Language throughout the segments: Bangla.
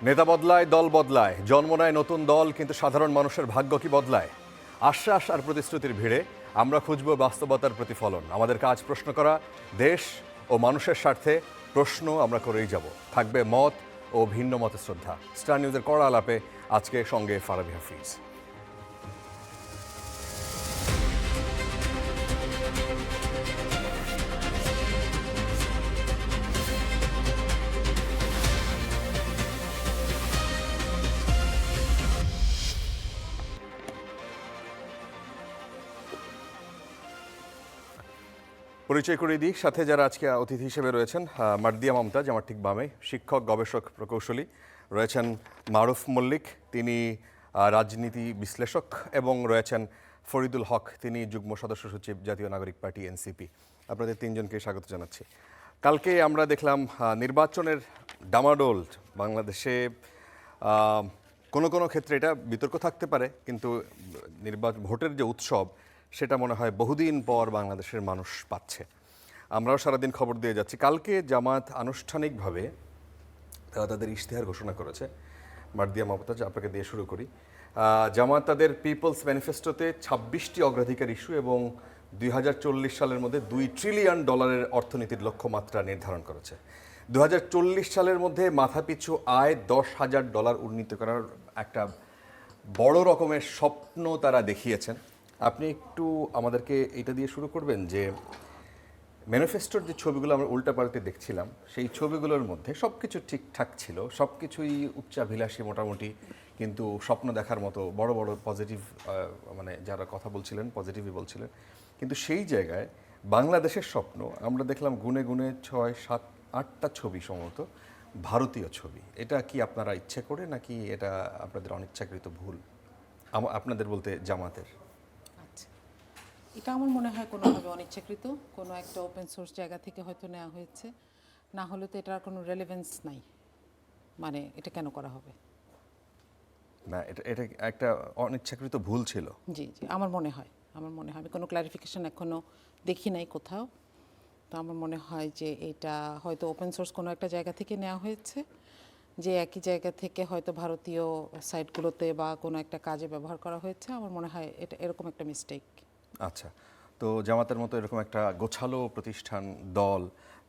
নেতা বদলায়, দল বদলায়, জন্ম নেয় নতুন দল, কিন্তু সাধারণ মানুষের ভাগ্য কি বদলায়? আশ্বাস আর প্রতিশ্রুতির ভিড়ে আমরা খুঁজব বাস্তবতার প্রতিফলন। আমাদের কাজ প্রশ্ন করা, দেশ ও মানুষের স্বার্থে প্রশ্ন আমরা করেই যাব। থাকবে মত ও ভিন্ন মতের শ্রদ্ধা। স্টার নিউজের কড়া আলাপে আজকে সঙ্গে ফারাবি হাফিজ। পরিচয় করিয়ে দিই, সাথে যারা আজকে অতিথি হিসেবে রয়েছেন, মার্দিয়া মমতাজ আমার ঠিক বামে, শিক্ষক, গবেষক, প্রকৌশলী রয়েছেন। মারুফ মল্লিক, তিনি রাজনীতি বিশ্লেষক, এবং রয়েছেন ফরিদুল হক, তিনি যুগ্ম সদস্য সচিব, জাতীয় নাগরিক পার্টি এনসিপি। আপনাদের তিনজনকে স্বাগত জানাচ্ছি। কালকে আমরা দেখলাম নির্বাচনের ডামাডোল বাংলাদেশে। কোনো কোনো ক্ষেত্রে এটা বিতর্ক থাকতে পারে, কিন্তু ভোটের যে উৎসব সেটা মনে হয় বহুদিন পর বাংলাদেশের মানুষ পাচ্ছে। আমরাও সারাদিন খবর দিয়ে যাচ্ছি। কালকে জামাত আনুষ্ঠানিকভাবে তারা তাদের ইশতেহার ঘোষণা করেছে। মার্দিয়া মমতাজ, আপনাকে দিয়ে শুরু করি। জামাত তাদের পিপলস ম্যানিফেস্টোতে 26টি অগ্রাধিকার ইস্যু এবং 2040 সালের মধ্যে $2 ট্রিলিয়ন অর্থনীতির লক্ষ্যমাত্রা নির্ধারণ করেছে। 2040 সালের মধ্যে মাথাপিছু আয় $10,000 উন্নীত করার একটা বড় রকমের স্বপ্ন তারা দেখিয়েছেন। আপনি একটু আমাদেরকে এটা দিয়ে শুরু করবেন যে ম্যানিফেস্টোর যে ছবিগুলো আমরা উল্টাপাল্টে দেখছিলাম, সেই ছবিগুলোর মধ্যে সব কিছু ঠিকঠাক ছিল, সব কিছুই উচ্চাভিলাষী মোটামুটি, কিন্তু স্বপ্ন দেখার মতো বড় বড় পজিটিভ, মানে যারা কথা বলছিলেন পজিটিভই বলছিলেন। কিন্তু সেই জায়গায় বাংলাদেশের স্বপ্ন আমরা দেখলাম গুনে গুনে 6, 7, 8টা ছবি সম্ভবত ভারতীয় ছবি। এটা কি আপনারা ইচ্ছে করে, নাকি এটা আপনাদের অনিচ্ছাকৃত ভুল? আপনাদের বলতে জামাতের। এটা আমার মনে হয় কোনোভাবে অনিচ্ছাকৃত, কোনো একটা ওপেন সোর্স জায়গা থেকে হয়তো নেওয়া হয়েছে, না হলে তো এটার কোনো রেলেভেন্স নাই। মানে এটা কেন করা হবে? না, এটা একটা অনিচ্ছাকৃত ভুল ছিল। জি জি, আমার মনে হয় আমি কোনো ক্লারিফিকেশন এখনও দেখি নাই কোথাও। তো আমার মনে হয় যে এটা হয়তো ওপেন সোর্স কোনো একটা জায়গা থেকে নেওয়া হয়েছে, যে একই জায়গা থেকে হয়তো ভারতীয় সাইটগুলোতে বা কোনো একটা কাজে ব্যবহার করা হয়েছে। আমার মনে হয় এটা এরকম একটা মিস্টেক। আচ্ছা, তো জামাতের মতো এরকম একটা গোছালো প্রতিষ্ঠান, দল,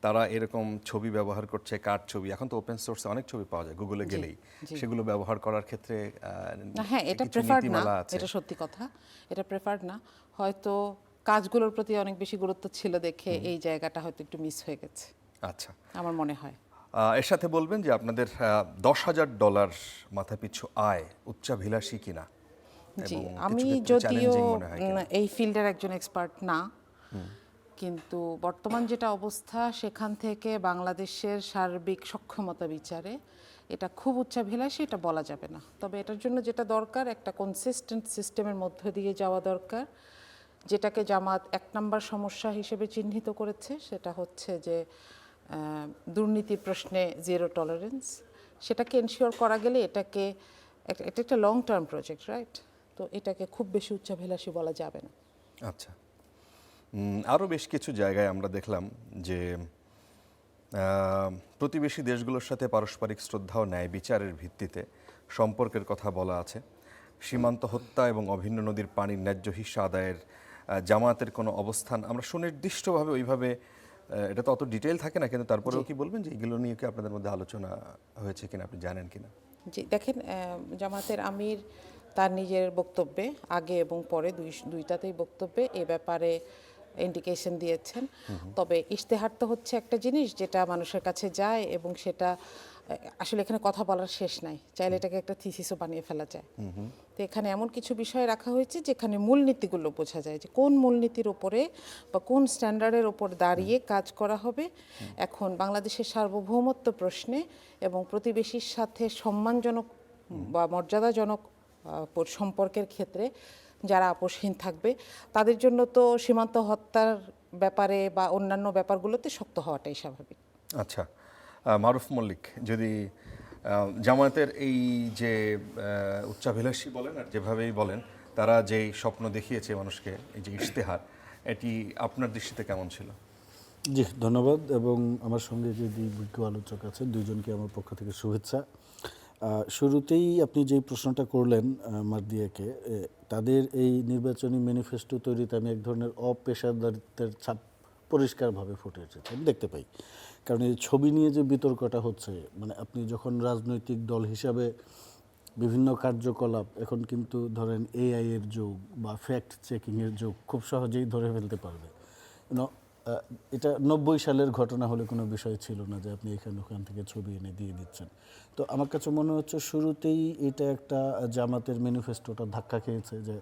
তারা এরকম ছবি ব্যবহার করছে, কার ছবি। এখন তো ওপেন সোর্সে অনেক ছবি পাওয়া যায় গুগলে গেলেই, সেগুলো ব্যবহার করার ক্ষেত্রে না, হ্যাঁ, এটা প্রেফার্ড না, এটা সত্যি কথা, এটা প্রেফার্ড না। হয়তো কাজগুলোর প্রতি অনেক বেশি গুরুত্ব ছিল দেখে এই জায়গাটা হয়তো একটু মিস হয়ে গেছে। আচ্ছা, আমার মনে হয় এর সাথে বলবেন যে আপনাদের $10,000 মাথাপিছু আয় উচ্চাভিলাষী কিনা? জি, আমি যদিও এই ফিল্ডের একজন এক্সপার্ট না, কিন্তু বর্তমান যেটা অবস্থা সেখান থেকে বাংলাদেশের সার্বিক সক্ষমতা বিচারে এটা খুব উচ্চাভিলাষী, এটা বলা যাবে না। তবে এটার জন্য যেটা দরকার, একটা কনসিস্টেন্ট সিস্টেমের মধ্য দিয়ে যাওয়া দরকার, যেটাকে জামাত 1 নম্বর সমস্যা হিসেবে চিহ্নিত করেছে। সেটা হচ্ছে যে দুর্নীতি প্রশ্নে জিরো টলারেন্স। সেটাকে এনশিওর করা গেলে এটা একটা লং টার্ম প্রজেক্ট, রাইট? তো এটাকে খুব বেশি উচ্চাভিলাষী বলা যাবে না। আচ্ছা, আরও বেশ কিছু জায়গায় আমরা দেখলাম যে প্রতিবেশী দেশগুলোর সাথে পারস্পরিক শ্রদ্ধা ও ন্যায় বিচারের ভিত্তিতে সম্পর্কের কথা বলা আছে। সীমান্ত হত্যা এবং অভিন্ন নদীর পানির ন্যায্য হিস্সা আদায়ের জামায়াতের কোনো অবস্থান আমরা সুনির্দিষ্টভাবে ওইভাবে, এটা তো অত ডিটেইল থাকে না, কিন্তু তারপরেও কি বলবেন যে এগুলো নিয়ে কি আপনাদের মধ্যে আলোচনা হয়েছে কিনা, আপনি জানেন কিনা? জি, দেখেন, জামাতের আমির তার নিজের বক্তব্যে, আগে এবং পরে দুইটাতেই বক্তব্যে এ ব্যাপারে ইন্ডিকেশন দিয়েছেন। তবে ইশতেহার তো হচ্ছে একটা জিনিস যেটা মানুষের কাছে যায়, এবং সেটা আসলে এখানে কথা বলার শেষ নাই, চাইলে এটাকে একটা থিসিসও বানিয়ে ফেলা যায়। তো এখানে এমন কিছু বিষয় রাখা হয়েছে যেখানে মূলনীতিগুলো বোঝা যায়, যে কোন মূলনীতির ওপরে বা কোন স্ট্যান্ডার্ডের ওপর দাঁড়িয়ে কাজ করা হবে। এখন বাংলাদেশের সার্বভৌমত্ব প্রশ্নে এবং প্রতিবেশীর সাথে সম্মানজনক বা মর্যাদাজনক সম্পর্কের ক্ষেত্রে যারা আপোষহীন থাকবে তাদের জন্য তো সীমান্ত হত্যার ব্যাপারে বা অন্যান্য ব্যাপারগুলোতে শক্ত হওয়াটাই স্বাভাবিক। আচ্ছা, মারুফ মল্লিক, যদি জামায়াতের এই যে উচ্চাভিলাষী বলেন আর যেভাবেই বলেন, তারা যেই স্বপ্ন দেখিয়েছে মানুষকে, এই যে ইশতেহার, এটি আপনার দৃষ্টিতে কেমন ছিল? জি, ধন্যবাদ। এবং আমার সঙ্গে যে দুই বিজ্ঞ আলোচক আছেন, দুইজনকে আমার পক্ষ থেকে শুভেচ্ছা। শুরুতেই আপনি যে প্রশ্নটা করলেন মার্দিয়াকে, তাদের এই নির্বাচনী ম্যানিফেস্টো তৈরিতে আমি এক ধরনের অপেশাদারিত্বের ছাপ পরিষ্কারভাবে ফুটে এসেছে আমি দেখতে পাই। কারণ এই ছবি নিয়ে যে বিতর্কটা হচ্ছে, মানে আপনি যখন রাজনৈতিক দল হিসাবে বিভিন্ন কার্যকলাপ, এখন কিন্তু ধরেন এআই এর যুগ বা ফ্যাক্ট চেকিংয়ের যুগ, খুব সহজেই ধরে ফেলতে পারবে। এটা 90 সালের ঘটনা হলে কোনো বিষয় ছিল না যে আপনি ওখান থেকে ছবি এনে দিয়ে দিচ্ছেন। তো আমার কাছে মনে হচ্ছে শুরুতেই এটা একটা জামাতের ম্যানিফেস্টোটা ধাক্কা খেয়েছে, যে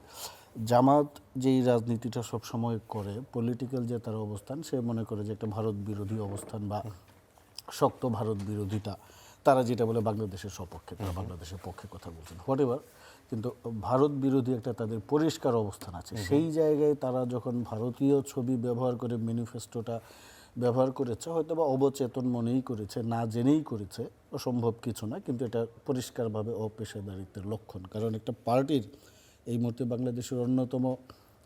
জামাত যেই রাজনীতিটা সব সময় করে, পলিটিক্যাল যে তার অবস্থান, সে মনে করে যে একটা ভারত বিরোধী অবস্থান বা শক্ত ভারত বিরোধিতা, তারা যেটা বলে বাংলাদেশের সপক্ষে, তারা বাংলাদেশের পক্ষে কথা বলছেন হোয়াটএভার, কিন্তু ভারত বিরোধী একটা তাদের পরিষ্কার অবস্থান আছে। সেই জায়গায় তারা যখন ভারতীয় ছবি ব্যবহার করে ম্যানিফেস্টোটা ব্যবহার করেছে, হয়তো বা অবচেতন মনেই করেছে, না জেনেই করেছে, অসম্ভব কিছু না, কিন্তু এটা পরিষ্কারভাবে অপেশাদারিত্বের লক্ষণ। কারণ একটা পার্টির এই মুহূর্তে বাংলাদেশের অন্যতম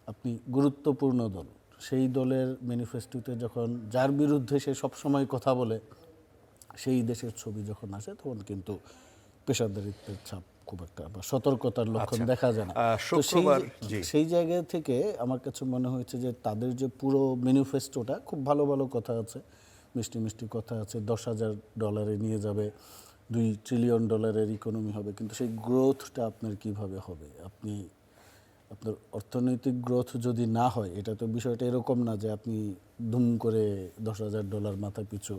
আপনি গুরুত্বপূর্ণ দল, সেই দলের ম্যানিফেস্টোতে যখন যার বিরুদ্ধে সে সবসময় কথা বলে, সেই দেশের ছবি যখন আসে, তখন কিন্তু পেশাদারিত্বের ছাপ খুব একটা বা সতর্কতার লক্ষণ দেখা যায় না। তো সেই জায়গা থেকে আমার কাছে মনে হয়েছে যে তাদের যে পুরো ম্যানিফেস্টোটা, খুব ভালো ভালো কথা আছে, মিষ্টি মিষ্টি কথা আছে, $10,000 নিয়ে যাবে, $2 ট্রিলিয়ন ইকোনমি হবে, কিন্তু সেই গ্রোথটা আপনার কিভাবে হবে? আপনার অর্থনৈতিক গ্রোথ যদি না হয়, এটা তো বিষয়টা এরকম না যে আপনি ধুম করে $10,000 মাথা পিছু,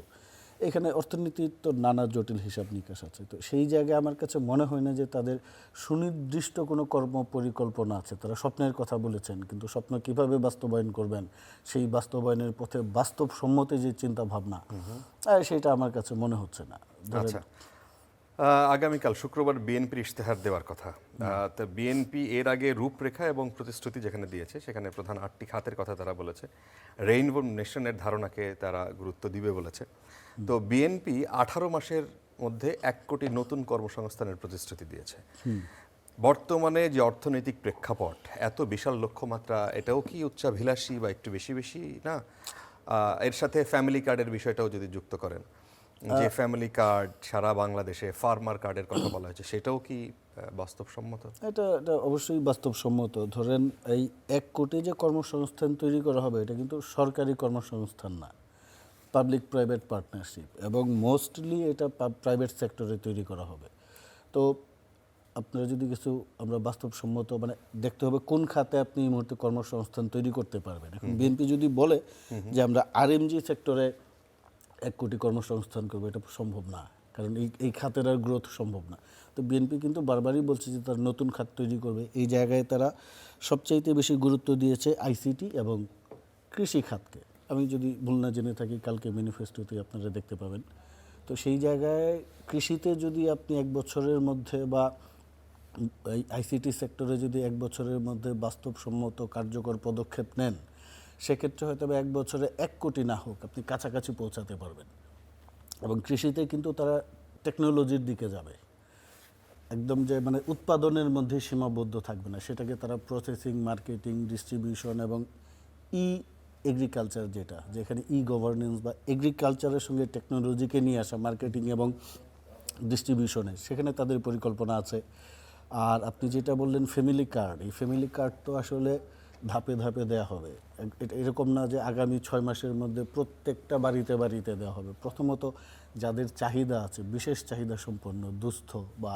এখানে অর্থনীতির তো নানা জটিল হিসাব নিকাশ আছে। তো সেই জায়গায় আমার কাছে মনে হয় না যে তাদের সুনির্দিষ্ট কোনো কর্ম পরিকল্পনা আছে। তারা স্বপ্নের কথা বলেছেন, কিন্তু স্বপ্ন কিভাবে বাস্তবায়ন করবেন, সেই বাস্তবায়নের পথে বাস্তবসম্মত যে চিন্তা ভাবনা, সেটা আমার কাছে মনে হচ্ছে না। আচ্ছা, আগামীকাল শুক্রবার বিএনপির ইশতেহার দেওয়ার কথা। তো বিএনপি এর আগে রূপরেখা এবং প্রতিশ্রুতি যেখানে দিয়েছে, সেখানে প্রধান 8টি খাতের কথা তারা বলেছে। রেইনবো নেশনের ধারণাকে তারা গুরুত্ব দিবে বলেছে। তো বিএনপি 18 মাসের মধ্যে 1 কোটি নতুন কর্মসংস্থানের প্রতিশ্রুতি দিয়েছে। বর্তমানে যে অর্থনৈতিক প্রেক্ষাপট, এত বিশাল লক্ষ্যমাত্রা, এটাও কি উচ্চাভিলাষী বা একটু বেশি বেশি না? এর সাথে ফ্যামিলি কার্ডের বিষয়টাও যদি যুক্ত করেন, যে ফ্যামিলি কার্ড সারা বাংলাদেশে ফার্মার কার্ডের কথা বলা হয়েছে, সেটাও কি বাস্তবসম্মত? এটা অবশ্যই বাস্তবসম্মত। ধরেন এই 1 কোটি যে কর্মসংস্থান তৈরি করা হবে, এটা কিন্তু সরকারি কর্মসংস্থান না, পাবলিক প্রাইভেট পার্টনারশিপ, এবং মোস্টলি এটা প্রাইভেট সেক্টরে তৈরি করা হবে। তো আপনারা যদি কিছু আমরা বাস্তবসম্মত মানে দেখতে হবে কোন খাতে আপনি এই মুহূর্তে কর্মসংস্থান তৈরি করতে পারবেন। এখন বিএনপি যদি বলে যে আমরা আরএমজি সেক্টরে 1 কোটি কর্মসংস্থান করবো, এটা সম্ভব না, কারণ এই খাতের আর গ্রোথ সম্ভব না। তো বিএনপি কিন্তু বারবারই বলছে যে তার নতুন খাত তৈরি করবে। এই জায়গায় তারা সবচাইতে বেশি গুরুত্ব দিয়েছে আইসিটি এবং কৃষি খাতকে। আমি যদি ভুল না জেনে থাকি, কালকে ম্যানিফেস্টোতে আপনারা দেখতে পাবেন। তো সেই জায়গায় কৃষিতে যদি আপনি 1 বছরের মধ্যে বা এই আইসিটি সেক্টরে যদি 1 বছরের মধ্যে বাস্তবসম্মত কার্যকর পদক্ষেপ নেন, সেক্ষেত্রে হয়তো 1 বছরে 1 কোটি না হোক, আপনি কাছাকাছি পৌঁছাতে পারবেন। এবং কৃষিতে কিন্তু তারা টেকনোলজির দিকে যাবে, একদম যে মানে উৎপাদনের মধ্যে সীমাবদ্ধ থাকবে না, সেটাকে তারা প্রসেসিং, মার্কেটিং, ডিস্ট্রিবিউশন এবং এগ্রিকালচার, যেখানে গভর্নেন্স বা এগ্রিকালচারের সঙ্গে টেকনোলজিকে নিয়ে আসা মার্কেটিং এবং ডিস্ট্রিবিউশনে, সেখানে তাদের পরিকল্পনা আছে। আর আপনি যেটা বললেন ফ্যামিলি কার্ড, এই ফ্যামিলি কার্ড তো আসলে ধাপে ধাপে দেওয়া হবে। এটা এরকম না যে আগামী 6 মাসের মধ্যে প্রত্যেকটা বাড়িতে বাড়িতে দেওয়া হবে। প্রথমত যাদের চাহিদা আছে, বিশেষ চাহিদা সম্পন্ন, দুস্থ বা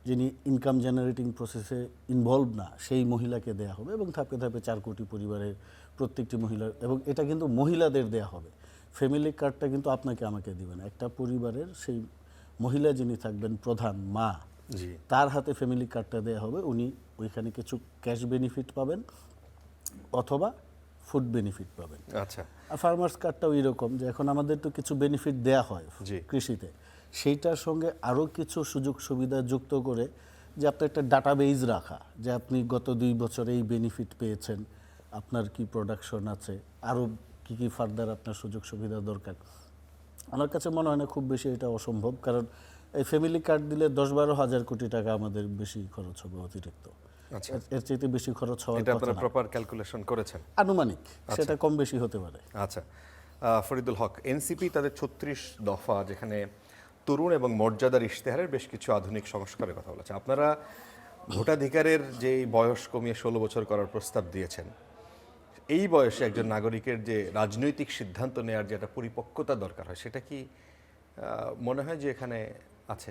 যিনি ইনকাম জেনারেটিং প্রসেসে ইনভলভ না, সেই মহিলাকে দেয়া হবে, এবং ধাপে ধাপে 4 কোটি পরিবারের প্রত্যেকটি মহিলার, এবং এটা কিন্তু মহিলাদের দেয়া হবে। ফ্যামিলি কার্ডটা কিন্তু আপনাকে আমাকে দিবেন, একটা পরিবারের সেই মহিলা যিনি থাকবেন প্রধান মা, তার হাতে ফ্যামিলি কার্ডটা দেয়া হবে। উনি ওইখানে কিছু ক্যাশ বেনিফিট পাবেন অথবা ফুড বেনিফিট পাবেন। আচ্ছা, আর ফার্মার্স কার্ডটাও এরকম, যে এখন আমাদের তো কিছু বেনিফিট দেয়া হয় কৃষিতে, সেইটার সঙ্গে আরও কিছু সুযোগ সুবিধা যুক্ত করে, যে আপনার একটা ডাটাবেজ রাখা, যে আপনি গত 2 বছরে এই বেনিফিট পেয়েছেন, আপনার কি প্রোডাকশন আছে, আরও কি কি ফার্দার আপনার সুযোগ সুবিধা দরকার। আমার কাছে মনে হয় না খুব বেশি এটা অসম্ভব, কারণ এই ফ্যামিলি কার্ড দিলে 10-12 হাজার কোটি টাকা আমাদের বেশি খরচ হবে অতিরিক্ত। এর চাইতে বেশি খরচ হওয়ার কথা না। এটা আপনারা প্রপার ক্যালকুলেশন করেছেন? আনুমানিক সেটা কম বেশি হতে পারে। আচ্ছা, ফরিদুল হক, এনসিপি তাদের 36 দফা, যেখানে তরুণ এবং মর্যাদার ইশতেহারের বেশ কিছু আধুনিক সংস্কারের কথা বলেছে। আপনারা ভোটাধিকারের যে বয়স কমিয়ে 16 বছর করার প্রস্তাব দিয়েছেন, এই বয়সে একজন নাগরিকের যে রাজনৈতিক সিদ্ধান্ত নেওয়ার যে একটা পরিপক্কতা দরকার হয়, সেটা কি মনে হয় যে এখানে আছে?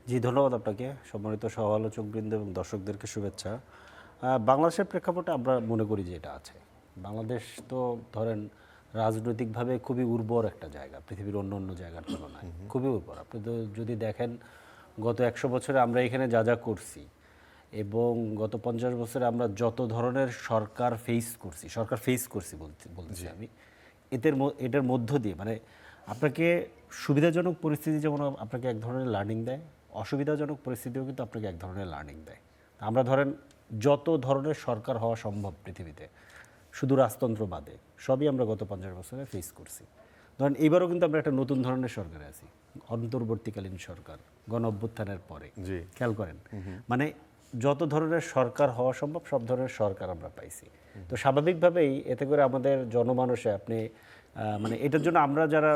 জি, ধন্যবাদ আপনাকে। সম্মানিত সহ-আলোচকবৃন্দ এবং দর্শকদেরকে শুভেচ্ছা। বাংলাদেশের প্রেক্ষাপটে আমরা মনে করি যে এটা আছে। বাংলাদেশ তো ধরেন রাজনৈতিকভাবে খুবই উর্বর একটা জায়গা, পৃথিবীর অন্য অন্য জায়গার তুলনায় খুবই উর্বর। আপনি তো যদি দেখেন গত 100 বছরে আমরা এখানে যা যা করছি এবং গত 50 বছরে আমরা যত ধরনের সরকার ফেস করছি বলছি আমি, এটার মধ্য দিয়ে মানে আপনাকে সুবিধাজনক পরিস্থিতি যেমন আপনাকে এক ধরনের লার্নিং দেয়, অসুবিধাজনক পরিস্থিতিও কিন্তু আপনাকে এক ধরনের লার্নিং দেয়। আমরা ধরেন যত ধরনের সরকার হওয়া সম্ভব পৃথিবীতে, শুধু রাজতন্ত্র বাদে সবই আমরা গত 50 বছরে ফেস করছি। ধরেন এবারও কিন্তু আমরা একটা নতুন ধরনের সরকারে আছি, অন্তর্বর্তীকালীন সরকার, গণ অভ্যুত্থানের পরে। জি। খেয়াল করেন, মানে যত ধরনের সরকার হওয়া সম্ভব সব ধরনের সরকার আমরা পাইছি। তো স্বাভাবিকভাবেই এতে করে আমাদের জনমানসে আপনি মানে এটার জন্য আমরা যারা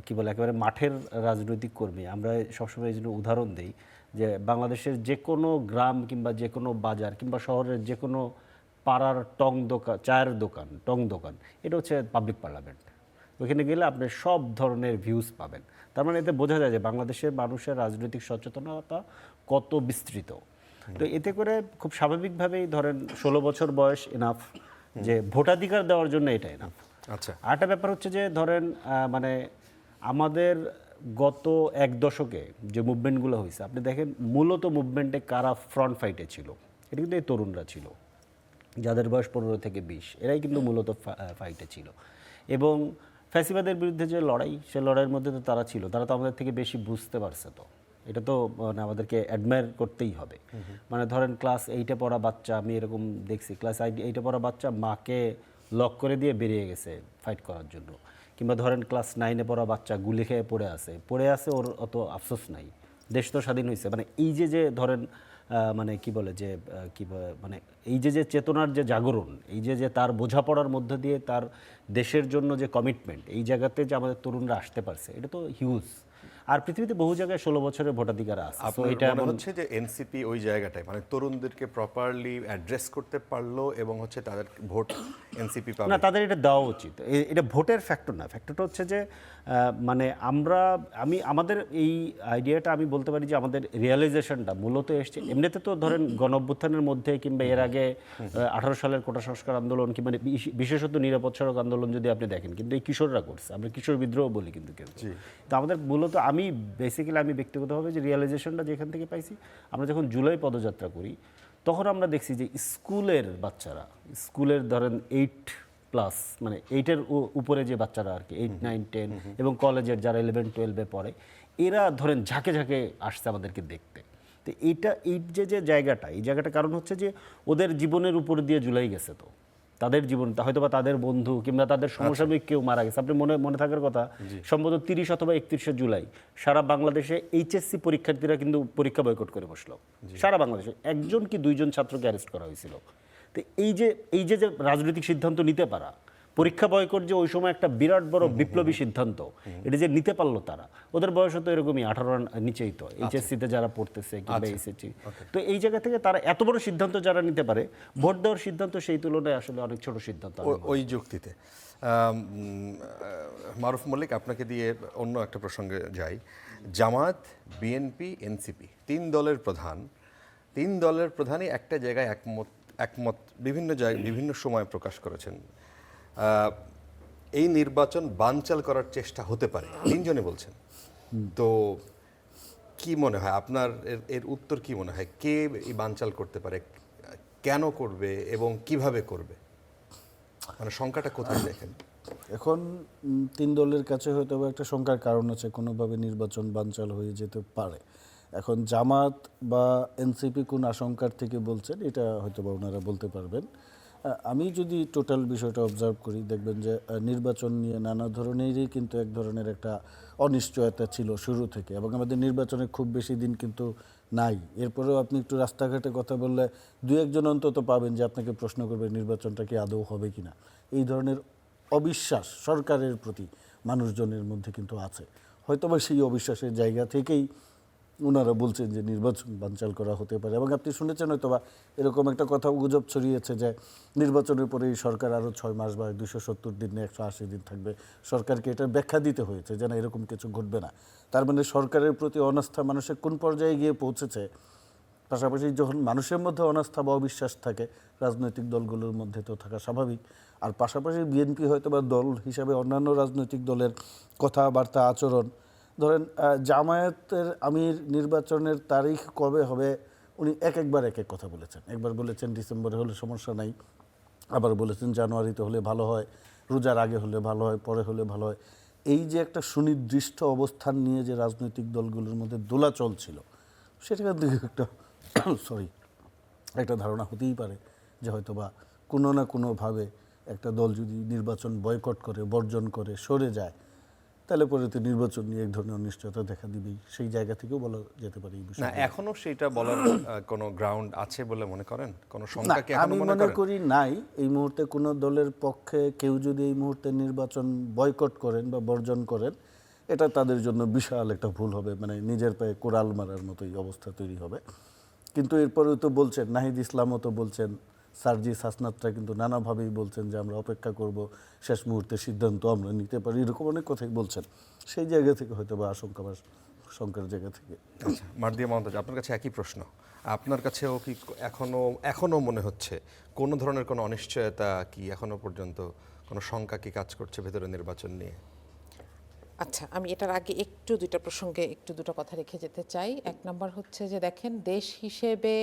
কি বলে একেবারে মাঠের রাজনৈতিক কর্মী, আমরা সবসময় এই জন্য উদাহরণ দিই যে বাংলাদেশের যে কোনো গ্রাম কিংবা যে কোনো বাজার কিংবা শহরের যে কোনো পাড়ার চায়ের দোকান, টং দোকান, এটা হচ্ছে পাবলিক পার্লামেন্ট। ওইখানে গেলে আপনি সব ধরনের ভিউজ পাবেন। তার মানে এতে বোঝা যায় যে বাংলাদেশের মানুষের রাজনৈতিক সচেতনতা কত বিস্তৃত। তো এতে করে খুব স্বাভাবিকভাবেই ধরেন 16 বছর বয়স এনাফ, যে ভোটাধিকার দেওয়ার জন্য এটা এনাফ। আচ্ছা, আরেকটা ব্যাপার হচ্ছে যে ধরেন মানে আমাদের গত এক দশকে যে মুভমেন্টগুলো হয়েছে, আপনি দেখেন মূলত মুভমেন্টে কারা ফ্রন্ট ফাইটে ছিল, এটা কিন্তু এই তরুণরা ছিল, যাদের বয়স 15 থেকে 20, এরাই কিন্তু মূলত ফাইটে ছিল। এবং ফ্যাসিবাদের বিরুদ্ধে যে লড়াই, সে লড়াইয়ের মধ্যে তো তারা ছিল, তারা তো আমাদের থেকে বেশি বুঝতে পারছে। তো এটা তো মানে আমাদেরকে অ্যাডমায়ার করতেই হবে। মানে ধরেন ক্লাস 8-এ পড়া বাচ্চা, আমি এরকম দেখছি, ক্লাস 8-এ পড়া বাচ্চা মাকে লক করে দিয়ে বেরিয়ে গেছে ফাইট করার জন্য। কিংবা ধরেন ক্লাস 9-এ পড়া বাচ্চা গুলি খেয়ে পড়ে আছে, ওর অত আফসোস নাই, দেশ তো স্বাধীন হয়েছে। মানে এই যে ধরেন মানে কি বলে যে মানে এই যে চেতনার যে জাগরণ, এই যে তার বোঝাপড়ার মধ্য দিয়ে তার দেশের জন্য যে কমিটমেন্ট, এই জায়গাতে যে আমাদের তরুণরা আসতে পারছে, এটা তো হিউজ। আর পৃথিবীতে বহু জায়গায় 16 বছরের ভোটাধিকার আছে। আপনার মনে হচ্ছে যে এনসিপি ওই জায়গাটায় মানে তরুণদেরকে প্রপারলি অ্যাড্রেস করতে পারলো এবং হচ্ছে তাদের ভোট এনসিপি পাবে? না, তাদের এটা দেওয়া উচিত। এটা ভোটের ফ্যাক্টর না, ফ্যাক্টরটা হচ্ছে যে মানে আমাদের এই আইডিয়াটা আমি বলতে পারি যে আমাদের রিয়েলাইজেশনটা মূলত এসছে এমনিতে। তো ধরেন গণঅভ্যুত্থানের মধ্যে কিংবা এর আগে 18 সালের কোটা সংস্কার আন্দোলন কিংবা বিশেষত নিরাপদ সড়ক আন্দোলন যদি আপনি দেখেন, কিন্তু এই কিশোররা করছে, আমরা কিশোর বিদ্রোহ বলি কিন্তু কেউ। তো আমাদের মূলত আমি ব্যক্তিগতভাবে যে রিয়েলাইজেশনটা যেখান থেকে পাইছি, আমরা যখন জুলাই পদযাত্রা করি তখন আমরা দেখছি যে স্কুলের বাচ্চারা, স্কুলের ধরেন 8+ মানে 8-এর উপরে যে বাচ্চারা আর কি, 8, 9, 10 এবং কলেজের যারা 11, 12-এ পড়ে, এরা ধরেন ঝাঁকে ঝাঁকে আসছে আমাদেরকে দেখতে। তো এই যে জায়গাটা, এই জায়গাটা কারণ হচ্ছে যে ওদের জীবনের উপর দিয়ে জুলাই গেছে। তো তাদের জীবন হয়তো বা তাদের বন্ধু কিংবা তাদের সমসাময়িক কেউ মারা গেছে। আপনি মনে থাকার কথা, সম্ভবত 30 অথবা 31শে জুলাই সারা বাংলাদেশে এইচএসসি পরীক্ষার্থীরা কিন্তু পরীক্ষা বয়কট করে বসলো। সারা বাংলাদেশে 1জন কি 2জন ছাত্রকে অ্যারেস্ট করা হয়েছিল। তো এই যে রাজনৈতিক সিদ্ধান্ত নিতে পারা, পরীক্ষা বয়কট যে ওই সময় একটা বিরাট বড় বিপ্লবী সিদ্ধান্ত, এটা যে নিতে পারলো তারা, ওদের বয়স তো এরকমই 18 নিচেই, তো এইচএসসিতে যারা পড়তেছে কিংবা এসএসসি। তো এই জায়গা থেকে তারা এত বড় সিদ্ধান্ত যারা নিতে পারে, ভোট দেওয়ার সিদ্ধান্ত সেই তুলনায় আসলে অনেক ছোট সিদ্ধান্ত। ওই যুক্তিতে মারুফ মল্লিক, আপনাকে দিয়ে অন্য একটা প্রসঙ্গে যাই। জামাত, বিএনপি, এনসিপি, 3 দলের প্রধানই একটা জায়গায় একমত বিভিন্ন সময় প্রকাশ করেছেন, এই নির্বাচন বানচাল করার চেষ্টা হতে পারে, 3জনে বলছেন। তো কি মনে হয় আপনার, এর উত্তর কি মনে হয়, কে এই বানচাল করতে পারে, কেন করবে এবং কিভাবে করবে? মানে সংখ্যাটা কোথায় দেখেন এখন? 3 দলের কাছে হয়তো একটা শঙ্কার কারণ আছে, কোনোভাবে নির্বাচন বানচাল হয়ে যেতে পারে। এখন জামাত বা এনসিপি কোন আশঙ্কার থেকে বলছেন, এটা হয়তো বা ওনারা বলতে পারবেন। আমি যদি টোটাল বিষয়টা অবজার্ভ করি, দেখবেন যে নির্বাচন নিয়ে নানা ধরনেরই কিন্তু এক ধরনের একটা অনিশ্চয়তা ছিল শুরু থেকে, এবং আমাদের নির্বাচনে খুব বেশি দিন কিন্তু নাই। এরপরেও আপনি একটু রাস্তাঘাটে কথা বললে 2-1জন অন্তত পাবেন যে আপনাকে প্রশ্ন করবে নির্বাচনটা কি আদৌ হবে কিনা। এই ধরনের অবিশ্বাস সরকারের প্রতি মানুষজনের মধ্যে কিন্তু আছে। হয়তোবা সেই অবিশ্বাসের জায়গা থেকেই ওনারা বলছেন যে নির্বাচন বানচাল করা হতে পারে। এবং আপনি শুনেছেন হয়তোবা এরকম একটা কথা গুজব ছড়িয়েছে যে নির্বাচনের পরে এই সরকার আরও 6 মাস বা 270 দিন না 180 দিন থাকবে। সরকারকে এটার ব্যাখ্যা দিতে হয়েছে যে না, এরকম কিছু ঘটবে না। তার মানে সরকারের প্রতি অনাস্থা মানুষের কোন পর্যায়ে গিয়ে পৌঁছেছে। পাশাপাশি যখন মানুষের মধ্যে অনাস্থা বা অবিশ্বাস থাকে, রাজনৈতিক দলগুলোর মধ্যে তো থাকা স্বাভাবিক। আর পাশাপাশি বিএনপি হয়তো বা দল হিসাবে অন্যান্য রাজনৈতিক দলের কথাবার্তা, আচরণ, ধরেন জামায়াতের আমির নির্বাচনের তারিখ কবে হবে উনি একবার এক এক কথা বলেছেন। একবার বলেছেন ডিসেম্বরে হলে সমস্যা নাই, আবার বলেছেন জানুয়ারিতে হলে ভালো হয়, রোজার আগে হলে ভালো হয়, পরে হলে ভালো হয়। এই যে একটা সুনির্দিষ্ট অবস্থান নিয়ে যে রাজনৈতিক দলগুলোর মধ্যে দোলাচল ছিল, সেটার দিকে একটা একটা ধারণা হতেই পারে যে হয়তোবা কোনো না কোনোভাবে একটা দল যদি নির্বাচন বয়কট করে, বর্জন করে, সরে যায়, তাহলে পরে তো নির্বাচন নিয়ে এক ধরনের অনিশ্চয়তা দেখা দিবেই। সেই জায়গা থেকেও বলা যেতে পারে এই না, বিষয়ে। এখনো সেটা বলার কোনো গ্রাউন্ড আছে বলে মনে করেন? কোনো না, শঙ্কা কি এখনো আমি মনে মনে করেন? করি নাই। এই মুহূর্তে কোনো দলের পক্ষে কেউ যদি এই মুহূর্তে নির্বাচন বয়কট করেন বা বর্জন করেন, এটা তাদের জন্য বিশাল একটা ভুল হবে, মানে নিজের পায়ে কোরাল মারার মতোই অবস্থা তৈরি হবে। কিন্তু এরপরেও তো বলছেন, নাহিদ ইসলামও তো বলছেন, সার্জিস হাসনাতরা কিন্তু নানাভাবেই বলছেন যে আমরা অপেক্ষা করব, শেষ মুহূর্তে সিদ্ধান্ত আমরা নিতে পারি, এরকম অনেক কথাই বলছেন। সেই জায়গা থেকে হয়তো বা আশঙ্কা বা শঙ্কার জায়গা থেকে। আচ্ছা, মার্দিয়া মমতাজ, আপনার কাছে একই প্রশ্ন। আপনার কাছেও কি এখনো মনে হচ্ছে কোনো ধরনের কোনো অনিশ্চয়তা কি এখনো পর্যন্ত, কোনো শঙ্কা কি কাজ করছে ভেতরে নির্বাচন নিয়ে? আচ্ছা, আমি এটার আগে একটু দুইটা প্রসঙ্গে দুটো কথা রেখে যেতে চাই। এক নম্বর হচ্ছে যে দেখেন, দেশ হিসেবে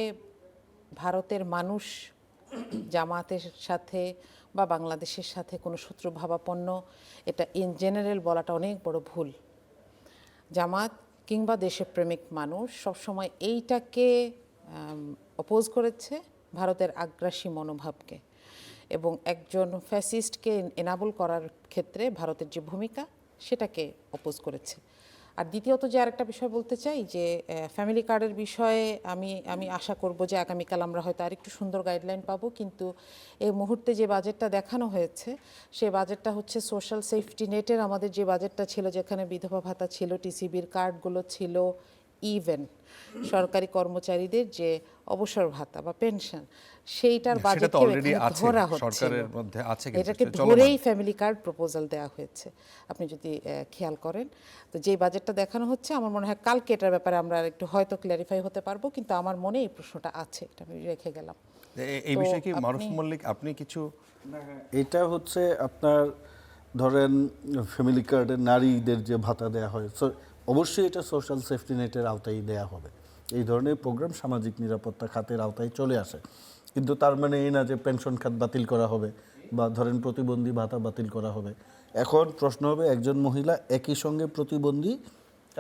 ভারতের মানুষ জামাতের সাথে বা বাংলাদেশের সাথে কোনো শত্রুভাবাপন্ন, এটা ইন জেনারেল বলাটা অনেক বড় ভুল। জামাত কিংবা দেশপ্রেমিক মানুষ সবসময় এইটাকে অপোজ করেছে, ভারতের আগ্রাসী মনোভাবকে, এবং একজন ফ্যাসিস্টকে এনাবল করার ক্ষেত্রে ভারতের যে ভূমিকা সেটাকে অপোজ করেছে। আর দ্বিতীয়ত যে আরেকটা বিষয় বলতে চাই যে ফ্যামিলি কার্ডের বিষয়ে আমি আশা করব যে আগামীকাল আমরা হয়তো আরেকটু সুন্দর গাইডলাইন পাবো। কিন্তু এই মুহূর্তে যে বাজেটটা দেখানো হয়েছে, সে বাজেটটা হচ্ছে সোশ্যাল সেফটি নেটের আমাদের যে বাজেটটা ছিল, যেখানে বিধবা ভাতা ছিল, টিসিবির কার্ডগুলো ছিল, ইভেন সরকারি কর্মচারীদের যে অবসর ভাতা বা পেনশন, সেইটার সেটা তো বাজেটকে অলরেডি এখানে আছে, ধরা হচ্ছে, সরকারের মধ্যে আছে, কিন্তু এটাকে সেটা চলমান। ধরেই ফ্যামিলি কার্ড প্রপোজাল দেওয়া হয়েছে। আপনি যদি খেয়াল করেন, তো যে বাজেটটা দেখানো হচ্ছে, আমার মনে হয় কালকে এটার ব্যাপারে আমরা একটু হয়তো ক্ল্যারিফাই হতে পারবো। কিন্তু আমার মনে এই প্রশ্নটা আছে, এটা আমি রেখে গেলাম। এই তো বিষয়ে কি মারুফ আপনি- মল্লিক আপনি কিছু? এটা হচ্ছে আপনার ধরেন ফ্যামিলি কার্ডে নারীদের যে ভাতা দেওয়া হয়, অবশ্যই এটা সোশ্যাল সেফটি নেটের আওতায় দেয়া হবে। এই ধরনের প্রোগ্রাম সামাজিক নিরাপত্তা খাতের আওতায় চলে আসে। কিন্তু তার মানে এই না যে পেনশন খাত বাতিল করা হবে বা ধরেন প্রতিবন্ধী ভাতা বাতিল করা হবে। এখন প্রশ্ন হবে, একজন মহিলা একই সঙ্গে প্রতিবন্ধী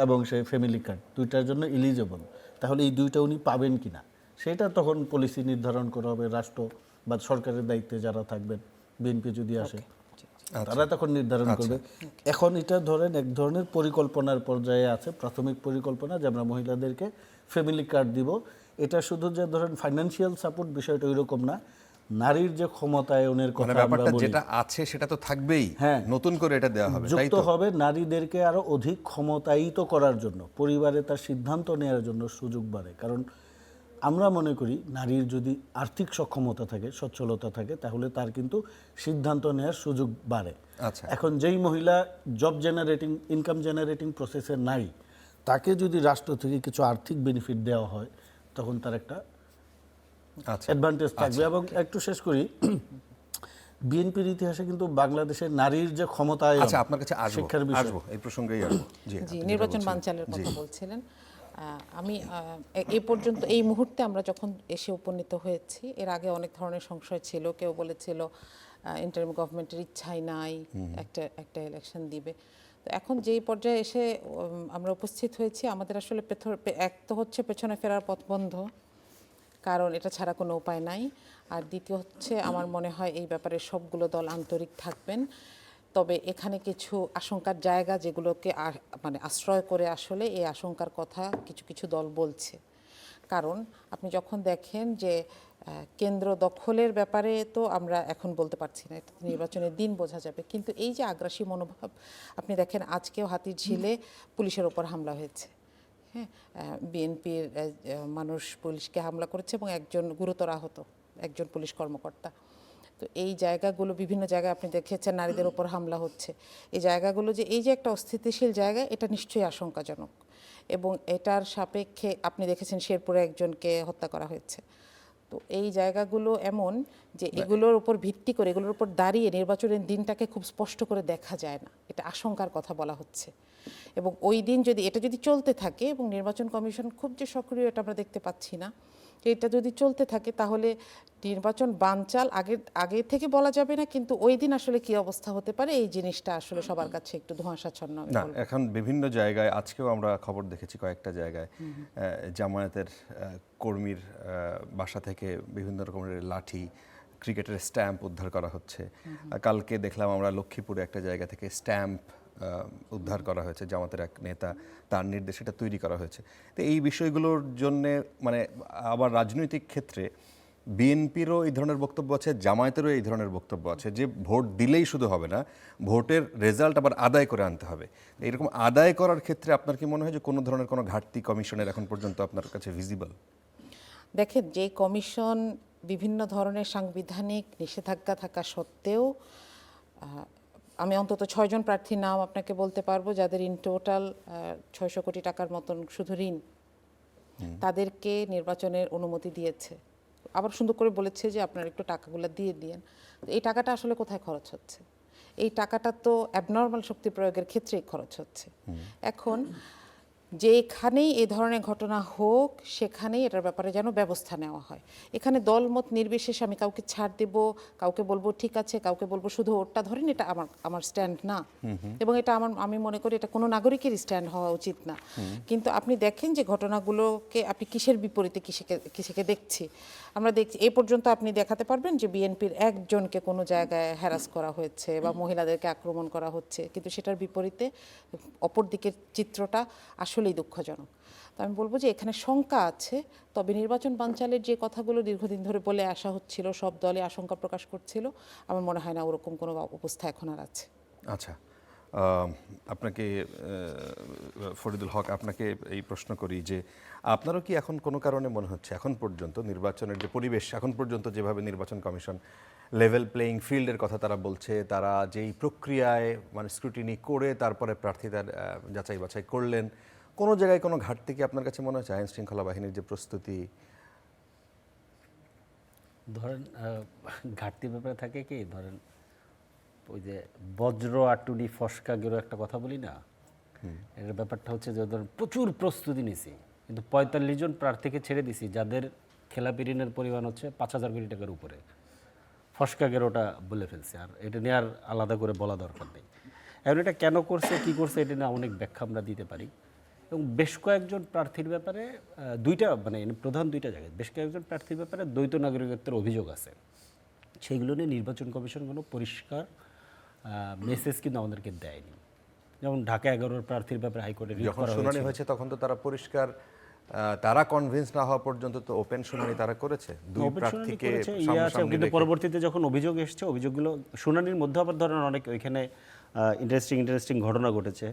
এবং সে ফ্যামিলি কার্ড দুইটার জন্য এলিজেবল, তাহলে এই দুইটা উনি পাবেন কিনা সেটা তখন পলিসি নির্ধারণ করা হবে। রাষ্ট্র বা সরকারের দায়িত্বে যারা থাকবেন, বিএনপি যদি আসে, তারা তখন নির্ধারণ করবে। এখন এটা ধরেন এক ধরনের পরিকল্পনার পর্যায়ে আছে, প্রাথমিক পরিকল্পনা, যে আমরা মহিলাদেরকে ফ্যামিলি কার্ড দিব। এটা শুধু যে ধরেন ফাইন্যান্সিয়াল সাপোর্ট, বিষয়টা ওইরকম না। নারীর যে ক্ষমতায়নের মানে কথা আমরা ব্যাপারটা বলি, যেটা আছে সেটা তো থাকবেই, হ্যাঁ, নতুন করে এটা দেওয়া হবে, তাই যুক্ত তো? হবে নারীদেরকে আরো অধিক ক্ষমতায়িত করার জন্য, পরিবারে তার সিদ্ধান্ত নেওয়ার জন্য সুযোগ বাড়ে। কারণ আমরা মনে করি নারীর যদি আর্থিক সক্ষমতা থাকে, সচ্ছলতা থাকে, তাহলে তার কিন্তু সিদ্ধান্ত নেওয়ার সুযোগ বাড়ে। আচ্ছা। এখন যেই মহিলা জব জেনারেটিং, ইনকাম জেনারেটিং প্রসেসে নাই, তাকে যদি রাষ্ট্র থেকে কিছু আর্থিক বেনিফিট দেওয়া হয়, তখন তার একটা আচ্ছা, অ্যাডভান্টেজ থাকবে। এবং একটু শেষ করি, বিএনপির ইতিহাসে কিন্তু বাংলাদেশের নারীর যে ক্ষমতায়ন, আচ্ছা, আপনার কাছে আসবো, শিক্ষার বিষয়, আসবো এই প্রসঙ্গেই আসবো। জি, জি, আপনি যেটা নির্বাচন বলছিলেন। বানচালের জি। কথা বলছিলেন। আমি এ পর্যন্ত এই মুহূর্তে আমরা যখন এসে উপনীত হয়েছি, এর আগে অনেক ধরনের সংশয় ছিল। কেউ বলেছিল ইন্টারিম গভর্নমেন্টের ইচ্ছাই নাই, একটা ইলেকশন দিবে। তো এখন যেই পর্যায়ে এসে আমরা উপস্থিত হয়েছি, আমাদের আসলে এক তো হচ্ছে পেছনে ফেরার পথ বন্ধ, কারণ এটা ছাড়া কোনো উপায় নাই। আর দ্বিতীয় হচ্ছে, আমার মনে হয় এই ব্যাপারে সবগুলো দল আন্তরিক থাকবেন। তবে এখানে কিছু আশঙ্কার জায়গা, যেগুলোকে মানে আশ্রয় করে আসলে এই আশঙ্কার কথা কিছু কিছু দল বলছে। কারণ আপনি যখন দেখেন যে কেন্দ্র দখলের ব্যাপারে তো আমরা এখন বলতে পারছি না, এটা নির্বাচনের দিন বোঝা যাবে, কিন্তু এই যে আগ্রাসী মনোভাব, আপনি দেখেন আজকেও হাতিরঝিলে পুলিশের ওপর হামলা হয়েছে। হ্যাঁ, বিএনপির মানুষ পুলিশকে হামলা করেছে এবং একজন গুরুতর আহত, একজন পুলিশ কর্মকর্তা। তো এই জায়গাগুলো বিভিন্ন জায়গায় আপনি দেখেছেন নারীদের ওপর হামলা হচ্ছে। এই জায়গাগুলো যে এই যে একটা অস্থিতিশীল জায়গা, এটা নিশ্চয়ই আশঙ্কাজনক। এবং এটার সাপেক্ষে আপনি দেখেছেন শেরপুরে একজনকে হত্যা করা হয়েছে। তো এই জায়গাগুলো এমন যে এগুলোর উপর ভিত্তি করে, এগুলোর উপর দাঁড়িয়ে নির্বাচনের দিনটাকে খুব স্পষ্ট করে দেখা যায় না, এটা আশঙ্কার কথা বলা হচ্ছে। এবং ওই দিন যদি এটা যদি চলতে থাকে এবং নির্বাচন কমিশন খুব যে সক্রিয় এটা আমরা দেখতে পাচ্ছি না, এটা যদি চলতে থাকে তাহলে নির্বাচন বানচাল আগে থেকে বলা যাবে না, কিন্তু ওই দিন আসলে কি অবস্থা হতে পারে এই জিনিসটা আসলে সবার কাছে একটু ধোঁয়াশাচ্ছন্ন আমি না, বলবো। এখন বিভিন্ন জায়গায় আজকেও আমরা খবর দেখেছি কয়েকটা জায়গায় জামায়াতের কর্মীর বাসা থেকে বিভিন্ন রকমের লাঠি, ক্রিকেটের স্ট্যাম্প উদ্ধার করা হচ্ছে। কালকে দেখলাম আমরা লক্ষ্মীপুরে একটা জায়গা থেকে স্ট্যাম্প উদ্ধার করা হয়েছে, জামাতের এক নেতা তার নির্দেশে এটা তৈরি করা হয়েছে। তো এই বিষয়গুলোর জন্য মানে আবার রাজনৈতিক ক্ষেত্রে বিএনপিরও এই ধরনের বক্তব্য আছে, জামায়াতেরও এই ধরনের বক্তব্য আছে যে ভোট দিলেই শুধু হবে না, ভোটের রেজাল্ট আবার আদায় করে আনতে হবে। এরকম আদায় করার ক্ষেত্রে আপনার কি মনে হয় যে কোনো ধরনের কোনো ঘাটতি কমিশনের এখন পর্যন্ত আপনার কাছে ভিজিবল? দেখেন, যে কমিশন বিভিন্ন ধরনের সাংবিধানিক নিষেধাজ্ঞা থাকা সত্ত্বেও আমি অন্তত 6 জন প্রার্থীর নাম আপনাকে বলতে পারবো যাদের ইন টোটাল 600 কোটি টাকার মতন শুধু ঋণ, তাদেরকে নির্বাচনের অনুমতি দিয়েছে। আবার সুন্দর করে বলেছে যে আপনারা একটু টাকাগুলো দিয়ে দিয়েন। এই টাকাটা আসলে কোথায় খরচ হচ্ছে? এই টাকাটা তো অ্যাবনর্মাল শক্তি প্রয়োগের ক্ষেত্রেই খরচ হচ্ছে। এখন যেখানেই এ ধরনের ঘটনা হোক সেখানেই এটার ব্যাপারে যেন ব্যবস্থা নেওয়া হয়। এখানে দলমত নির্বিশেষে আমি কাউকে ছাড় দেব, কাউকে বলবো ঠিক আছে, কাউকে বলবো শুধু ওরটা ধরেন, এটা আমার স্ট্যান্ড না। এবং এটা আমি মনে করি এটা কোনো নাগরিকের স্ট্যান্ড হওয়া উচিত না। কিন্তু আপনি দেখেন যে ঘটনাগুলোকে আপনি কিসের বিপরীতে কিসেকে দেখছি। আমরা দেখছি এ পর্যন্ত আপনি দেখাতে পারবেন যে বিএনপির একজনকে কোনো জায়গায় হ্যারাস করা হয়েছে বা মহিলাদেরকে আক্রমণ করা হচ্ছে, কিন্তু সেটার বিপরীতে অপর দিকের চিত্রটা আসলেই দুঃখজনক। তো আমি বলবো যে এখানে শঙ্কা আছে, তবে নির্বাচন বানচালের যে কথাগুলো দীর্ঘদিন ধরে বলে আসা হচ্ছিল, সব দলে আশঙ্কা প্রকাশ করছিল, আমার মনে হয় না ওরকম কোনো অবস্থা এখন আর আছে। আচ্ছা, আপনাকে ফরিদুল হক, আপনাকে এই প্রশ্ন করি যে আপনারও কি এখন কোনো কারণে মনে হচ্ছে এখন পর্যন্ত নির্বাচনের যে পরিবেশ, এখন পর্যন্ত যেভাবে নির্বাচন কমিশন লেভেল প্লেয়িং ফিল্ডের কথা তারা বলছে, তারা যেই প্রক্রিয়ায় মানে স্ক্রুটিনি করে তারপরে প্রার্থীদের যাচাই বাছাই করলেন, কোনো জায়গায় কোনো ঘাটতি কি আপনার কাছে মনে হচ্ছে? আইন শৃঙ্খলা বাহিনীর যে প্রস্তুতি, ধরেন ঘাটতির ব্যাপারে থাকে কি, ধরেন ওই যে বজ্র আটুনি ফসকা গেরো একটা কথা বলি না, এর ব্যাপারটা হচ্ছে যে ধরেন প্রচুর প্রস্তুতি নিছি, কিন্তু 45 জন প্রার্থীকে ছেড়ে দিছি যাদের খেলাপি ঋণের পরিমাণ হচ্ছে 5,000 কোটি টাকার উপরে। ফসকা গেরোটা বলে ফেলছে, আর এটা নিয়ে আর আলাদা করে বলা দরকার নেই। এখন এটা কেন করছে, কি করছে, এটা নিয়ে অনেক ব্যাখ্যা আমরা দিতে পারি। এবং বেশ কয়েকজন প্রার্থীর ব্যাপারে প্রধান দুইটা জায়গায় বেশ কয়েকজন প্রার্থীর ব্যাপারে দ্বৈত নাগরিকত্বের অভিযোগ আছে। সেইগুলো নিয়ে নির্বাচন কমিশন কোনো পরিষ্কার মেসেজ কিন্তু আমাদেরকে দেয়নি। যেমন ঢাকা 11 প্রার্থীর ব্যাপারে হাইকোর্টে রিট যখন করা শুনানি হয়েছিল। হয়েছে তখন তো তারা পরিষ্কার, তারা কনভিন্স না হওয়া পর্যন্ত তো ওপেন শুনানি তারা করেছে, দুই ওপেন শুনানি প্রার্থীকে করেছে, আছে, সামনাসামনি কিন্তু রেখে। পরবর্তীতে যখন অভিযোগ এসছে, অভিযোগগুলো শুনানির মধ্যে আবার ধরেন অনেক ওইখানে ইন্টারেস্টিং ঘটনা ঘটেছে।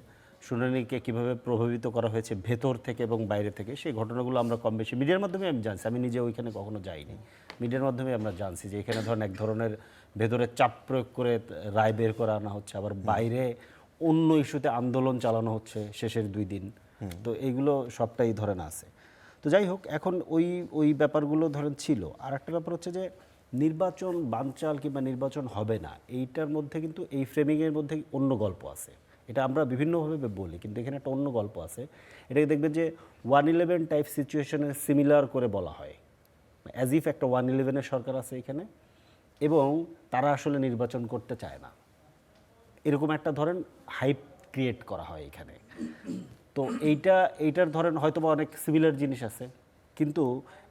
শুনানিকে কিভাবে প্রভাবিত করা হয়েছে ভেতর থেকে এবং বাইরে থেকে, সেই ঘটনাগুলো আমরা কম বেশি মিডিয়ার মাধ্যমে আমি জানছি। আমি নিজে ওইখানে কখনো যাইনি, মিডিয়ার মাধ্যমে আমরা জানছি যে এখানে ধরেন এক ধরনের ভেতরে চাপ প্রয়োগ করে রায় বের করে আনা হচ্ছে, আবার বাইরে অন্য ইস্যুতে আন্দোলন চালানো হচ্ছে শেষের 2 দিন। তো এইগুলো সবটাই ধরেন আছে। তো যাই হোক, এখন ওই ব্যাপারগুলো ধরেন ছিল। আর একটা ব্যাপার হচ্ছে যে নির্বাচন বানচাল কিংবা নির্বাচন হবে না, এইটার মধ্যে কিন্তু এই ফ্রেমিংয়ের মধ্যে অন্য গল্প আছে। এটা আমরা বিভিন্নভাবে বলি, কিন্তু এখানে একটা অন্য গল্প আছে। এটাকে দেখবেন যে 111 টাইপ সিচুয়েশনের সিমিলার করে বলা হয়, অ্যাজ ইফ একটা 111-এর সরকার আছে এখানে এবং তারা আসলে নির্বাচন করতে চায় না, এরকম একটা ধরেন হাইপ ক্রিয়েট করা হয় এখানে। তো এইটার ধরেন হয়তো বা অনেক সিমিলার জিনিস আছে, কিন্তু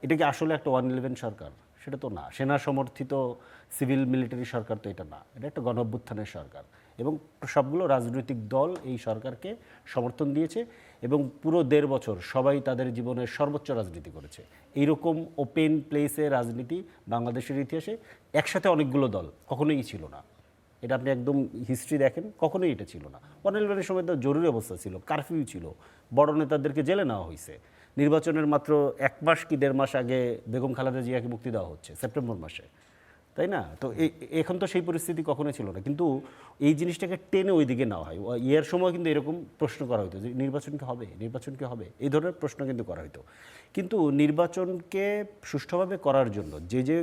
এটা কি আসলে একটা 111 সরকার? সেটা তো না। সেনা সমর্থিত সিভিল মিলিটারি সরকার তো এটা না, এটা একটা গণ অভ্যুত্থানের সরকার। এবং সবগুলো রাজনৈতিক দল এই সরকারকে সমর্থন দিয়েছে এবং পুরো 1.5 বছর সবাই তাদের জীবনের সর্বোচ্চ রাজনীতি করেছে। এইরকম ওপেন প্লেসে রাজনীতি বাংলাদেশের ইতিহাসে একসাথে অনেকগুলো দল কখনোই ছিল না। এটা আপনি একদম হিস্ট্রি দেখেন, কখনোই এটা ছিল না। 11 সময় তো জরুরি অবস্থা ছিল, কারফিউ ছিল, বড় নেতাদেরকে জেলে নেওয়া হয়েছে। নির্বাচনের মাত্র 1 মাস কি 1.5 মাস আগে বেগম খালেদা জিয়াকে মুক্তি দেওয়া হচ্ছে সেপ্টেম্বর মাসে, তাই না? তো এখন তো সেই পরিস্থিতি কখনোই ছিল না, কিন্তু এই জিনিসটাকে টেনে ওই দিকে নেওয়া হয়। ইয়ের সময় কিন্তু এরকম প্রশ্ন করা হতো যে নির্বাচন কি হবে, নির্বাচন কি হবে, এই ধরনের প্রশ্ন কিন্তু করা হতো। কিন্তু নির্বাচনকে সুষ্ঠুভাবে করার জন্য যে যে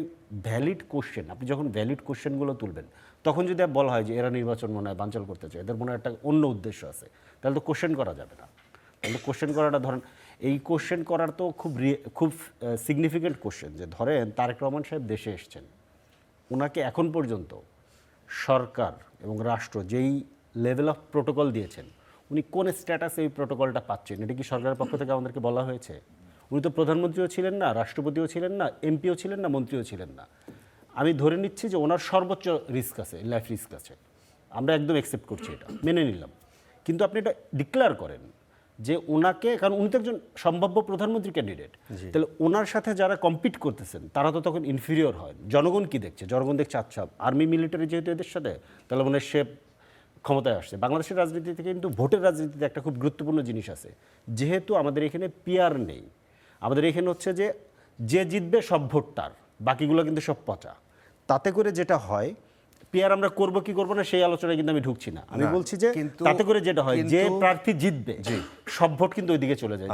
ভ্যালিড কোশ্চেন, আপনি যখন ভ্যালিড কোশ্চেনগুলো তুলবেন তখন যদি বলা হয় যে এরা নির্বাচন মনে হয় বানচাল করতে চায়, এদের মনে হয় একটা অন্য উদ্দেশ্য আছে, তাহলে তো কোশ্চেন করা যাবে না। তাহলে কোশ্চেন করাটা ধরেন, এই কোশ্চেন করার তো খুব সিগনিফিকেন্ট কোশ্চেন যে ধরেন তারেক রহমান সাহেব দেশে এসছেন, ওনাকে এখন পর্যন্ত সরকার এবং রাষ্ট্র যেই লেভেল অফ প্রোটোকল দিয়েছেন, উনি কোন স্ট্যাটাসে এই প্রোটোকলটা পাচ্ছেন, এটা কি সরকারের পক্ষ থেকে আমাদেরকে বলা হয়েছে? উনি তো প্রধানমন্ত্রীও ছিলেন না, রাষ্ট্রপতিও ছিলেন না, এমপিও ছিলেন না, মন্ত্রীও ছিলেন না। আমি ধরে নিচ্ছি যে ওনার সর্বোচ্চ রিস্ক আছে, লাইফ রিস্ক আছে, আমরা একদম অ্যাকসেপ্ট করছি, এটা মেনে নিলাম। কিন্তু আপনি এটা ডিক্লেয়ার করেন যে ওনাকে, কারণ উনি তো একজন সম্ভাব্য প্রধানমন্ত্রী ক্যান্ডিডেট, তাহলে ওনার সাথে যারা কম্পিট করতেছেন তারা তো তখন ইনফিরিয়র হয়। জনগণ কি দেখছে? জনগণ দেখছে আচ্ছা আর্মি মিলিটারি যেহেতু এদের সাথে, তাহলে মনে হয় সে ক্ষমতায় আসছে। বাংলাদেশের রাজনীতি থেকে কিন্তু ভোটের রাজনীতিতে একটা খুব গুরুত্বপূর্ণ জিনিস আছে, যেহেতু আমাদের এখানে পিআর নেই, আমাদের এখানে হচ্ছে যে যে জিতবে সব ভোট তার, বাকিগুলো কিন্তু সব পচা। তাতে করে যেটা হয়, পিআর আমরা করব কি করবো না সেই আলোচনায় কিন্তু আমি ঢুকছি না। আমি বলছি যে তাতে করে যেটা হয়, যে প্রার্থী জিতবে সব ভোট কিন্তু ওইদিকে চলে যায়,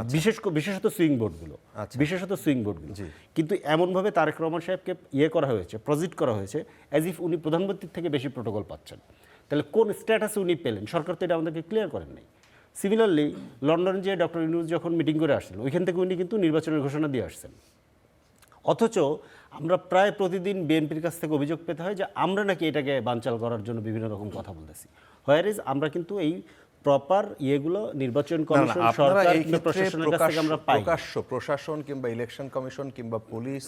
বিশেষত সুইং ভোটগুলো, বিশেষত সুইং ভোটগুলো। কিন্তু এমনভাবে তারেক রহমান সাহেবকে করা হয়েছে, প্রজেক্ট করা হয়েছে অ্যাজ ইফ উনি প্রধানমন্ত্রীর থেকে বেশি প্রোটোকল পাচ্ছেন। তাহলে কোন স্ট্যাটাসে উনি পেলেন? সরকার তো এটা আমাদেরকে ক্লিয়ার করেন নাই। সিমিলারলি লন্ডন যে ডক্টর ইউনূস যখন মিটিং করে আসছেন, ওইখান থেকে উনি কিন্তু নির্বাচনের ঘোষণা দিয়ে আসছেন। অথচ আমরা প্রায় প্রতিদিন বিএনপির কাছ থেকে অভিযোগ পেতে হয় যে আমরা নাকি এটাকে বানচাল করার জন্য বিভিন্ন রকম কথা বলতেছি। হোয়ার ইজ আমরা কিন্তু এই প্রপার ইয়েগুলো নির্বাচন কমিশন, সরকার কিংবা প্রশাসনের কাছ থেকে আমরা পাই। প্রশাসন কিংবা ইলেকশন কমিশন কিংবা পুলিশ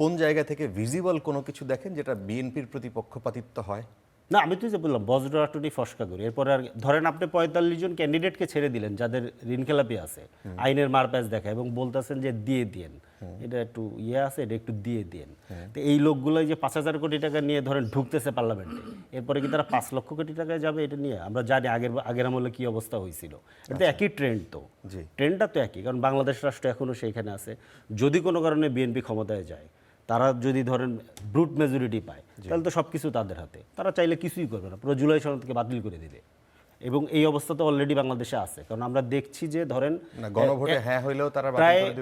কোন জায়গা থেকে ভিজিবল কোনো কিছু দেখেন যেটা বিএনপির প্রতি পক্ষপাতিত্ব হয়? না, আমি তো যে বললাম বজ্রাটুনি ফসকা করি। এরপরে আর ধরেন আপনি 45 জন ক্যান্ডিডেটকে ছেড়ে দিলেন যাদের ঋণখেলাপি আছে, আইনের মারপ্যাচ দেখা, এবং বলতেছেন যে দিয়ে দিন, এটা একটু আছে, এটা একটু দিয়ে দিন। তো এই লোকগুলো যে 5,000 কোটি টাকা নিয়ে ধরেন ঢুকতেছে পার্লামেন্টে, এরপরে কি তারা 5 লক্ষ কোটি টাকায় যাবে? এটা নিয়ে আমরা জানি আগের আমলে কি অবস্থা হয়েছিল। এটা একই ট্রেন্ড, তো ট্রেন্ডটা তো একই, কারণ বাংলাদেশ রাষ্ট্র এখনও সেইখানে আছে। যদি কোনো কারণে বিএনপি ক্ষমতায় যায়, তারা যদি ধরেন ব্রুট মেজরিটি পায়, তাহলে তো সব কিছু তাদের হাতে, তারা চাইলে কিছুই করবে না, পুরো জুলাই সনদ থেকে বাতিল করে দিবে। এবং এই অবস্থা তো অলরেডি বাংলাদেশে আছে, কারণ আমরা দেখছি যে ধরেন গণভোটে হ্যাঁ হইলেও তারা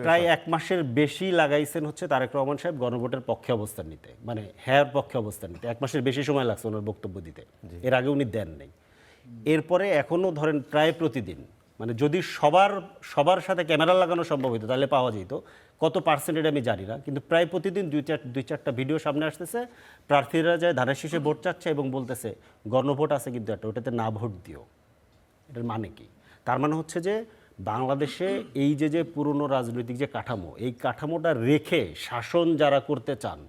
প্রায় 1 মাসের বেশি লাগাইছেন হচ্ছে তারেক রহমান সাহেব গণভোটের পক্ষে অবস্থান নিতে, মানে হ্যাঁ পক্ষে অবস্থান নিতে 1 মাসের বেশি সময় লাগছে ওনার বক্তব্য দিতে। এর আগে উনি দেন নেই। এরপরে এখনো ধরেন প্রায় প্রতিদিন, মানে যদি সবার সাথে ক্যামেরা লাগানো সম্ভব হতো তাহলে পাওয়া যেত, কত পার্সেন্টেজ আমি জানি না, কিন্তু প্রায় প্রতিদিন 2-4টা ভিডিও সামনে আসতেছে, প্রার্থীরা যায় ধানের শীষে ভোট চাচ্ছে এবং বলতেছে গণভোট আছে কিন্তু একটা, ওটাতে না ভোট দিও। এটার মানে কি? তার মানে হচ্ছে যে বাংলাদেশে এই যে পুরনো রাজনৈতিক যে কাঠামো, এই কাঠামোটা রেখে শাসন যারা করতে চান,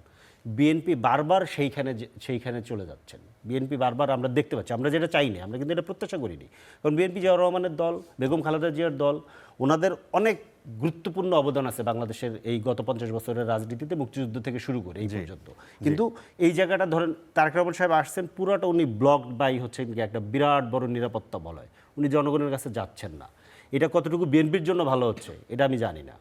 বিএনপি বারবার সেইখানে চলে যাচ্ছেন। বিএনপি বারবার আমরা দেখতে পাচ্ছি, আমরা যেটা চাই না, আমরা কিন্তু এটা প্রত্যাশা করিনি। কারণ বিএনপি জিয়াউর রহমানের দল, বেগম খালেদা জিয়ার দল, ওনাদের অনেক গুরুত্বপূর্ণ অবদান আছে বাংলাদেশের এই গত 50 বছরের রাজনীতিতে, মুক্তিযুদ্ধ থেকে শুরু করে এই পর্যন্ত। কিন্তু এই জায়গাটা ধরেন তারেক রহমান সাহেব আসছেন, পুরোটা উনি ব্লকড বাই হচ্ছে একটা বিরাট বড় নিরাপত্তা বলয়, উনি জনগণের কাছে যাচ্ছেন না। এটা কতটুকু বিএনপির জন্য ভালো হচ্ছে এটা আমি জানি না।